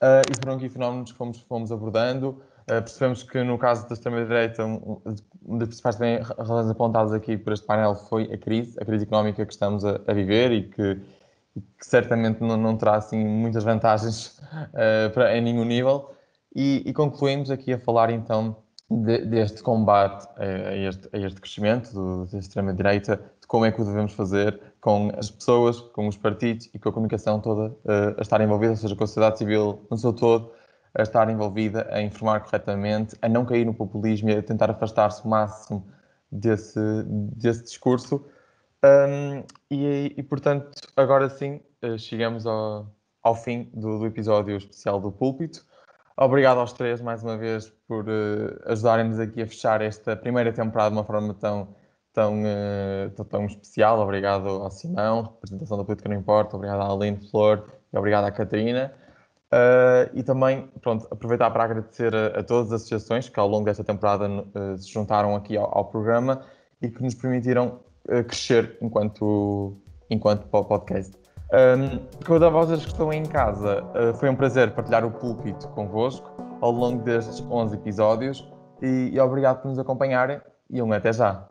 Speaker 1: E foram aqui fenómenos que fomos abordando. Percebemos que no caso da extrema-direita, uma das principais razões apontadas aqui por este painel foi a crise económica que estamos a viver, e que certamente não terá assim muitas vantagens em nenhum nível. E concluímos aqui a falar então deste combate a este crescimento da extrema-direita, de como é que o devemos fazer com as pessoas, com os partidos e com a comunicação toda a estar envolvida, ou seja, com a sociedade civil no seu todo, a estar envolvida, a informar corretamente, a não cair no populismo e a tentar afastar-se o máximo desse discurso. Portanto, agora sim, chegamos ao fim do episódio especial do Púlpito. Obrigado aos três, mais uma vez, por ajudarem-nos aqui a fechar esta primeira temporada de uma forma tão especial. Obrigado ao Simão, representação da Política Não Importa, obrigado à Aline Flor e obrigado à Catarina. E também, pronto, aproveitar para agradecer a todas as associações que ao longo desta temporada se juntaram aqui ao programa e que nos permitiram crescer enquanto podcast. Quanto a vocês que estão aí em casa, foi um prazer partilhar o púlpito convosco ao longo destes 11 episódios e obrigado por nos acompanharem e até já.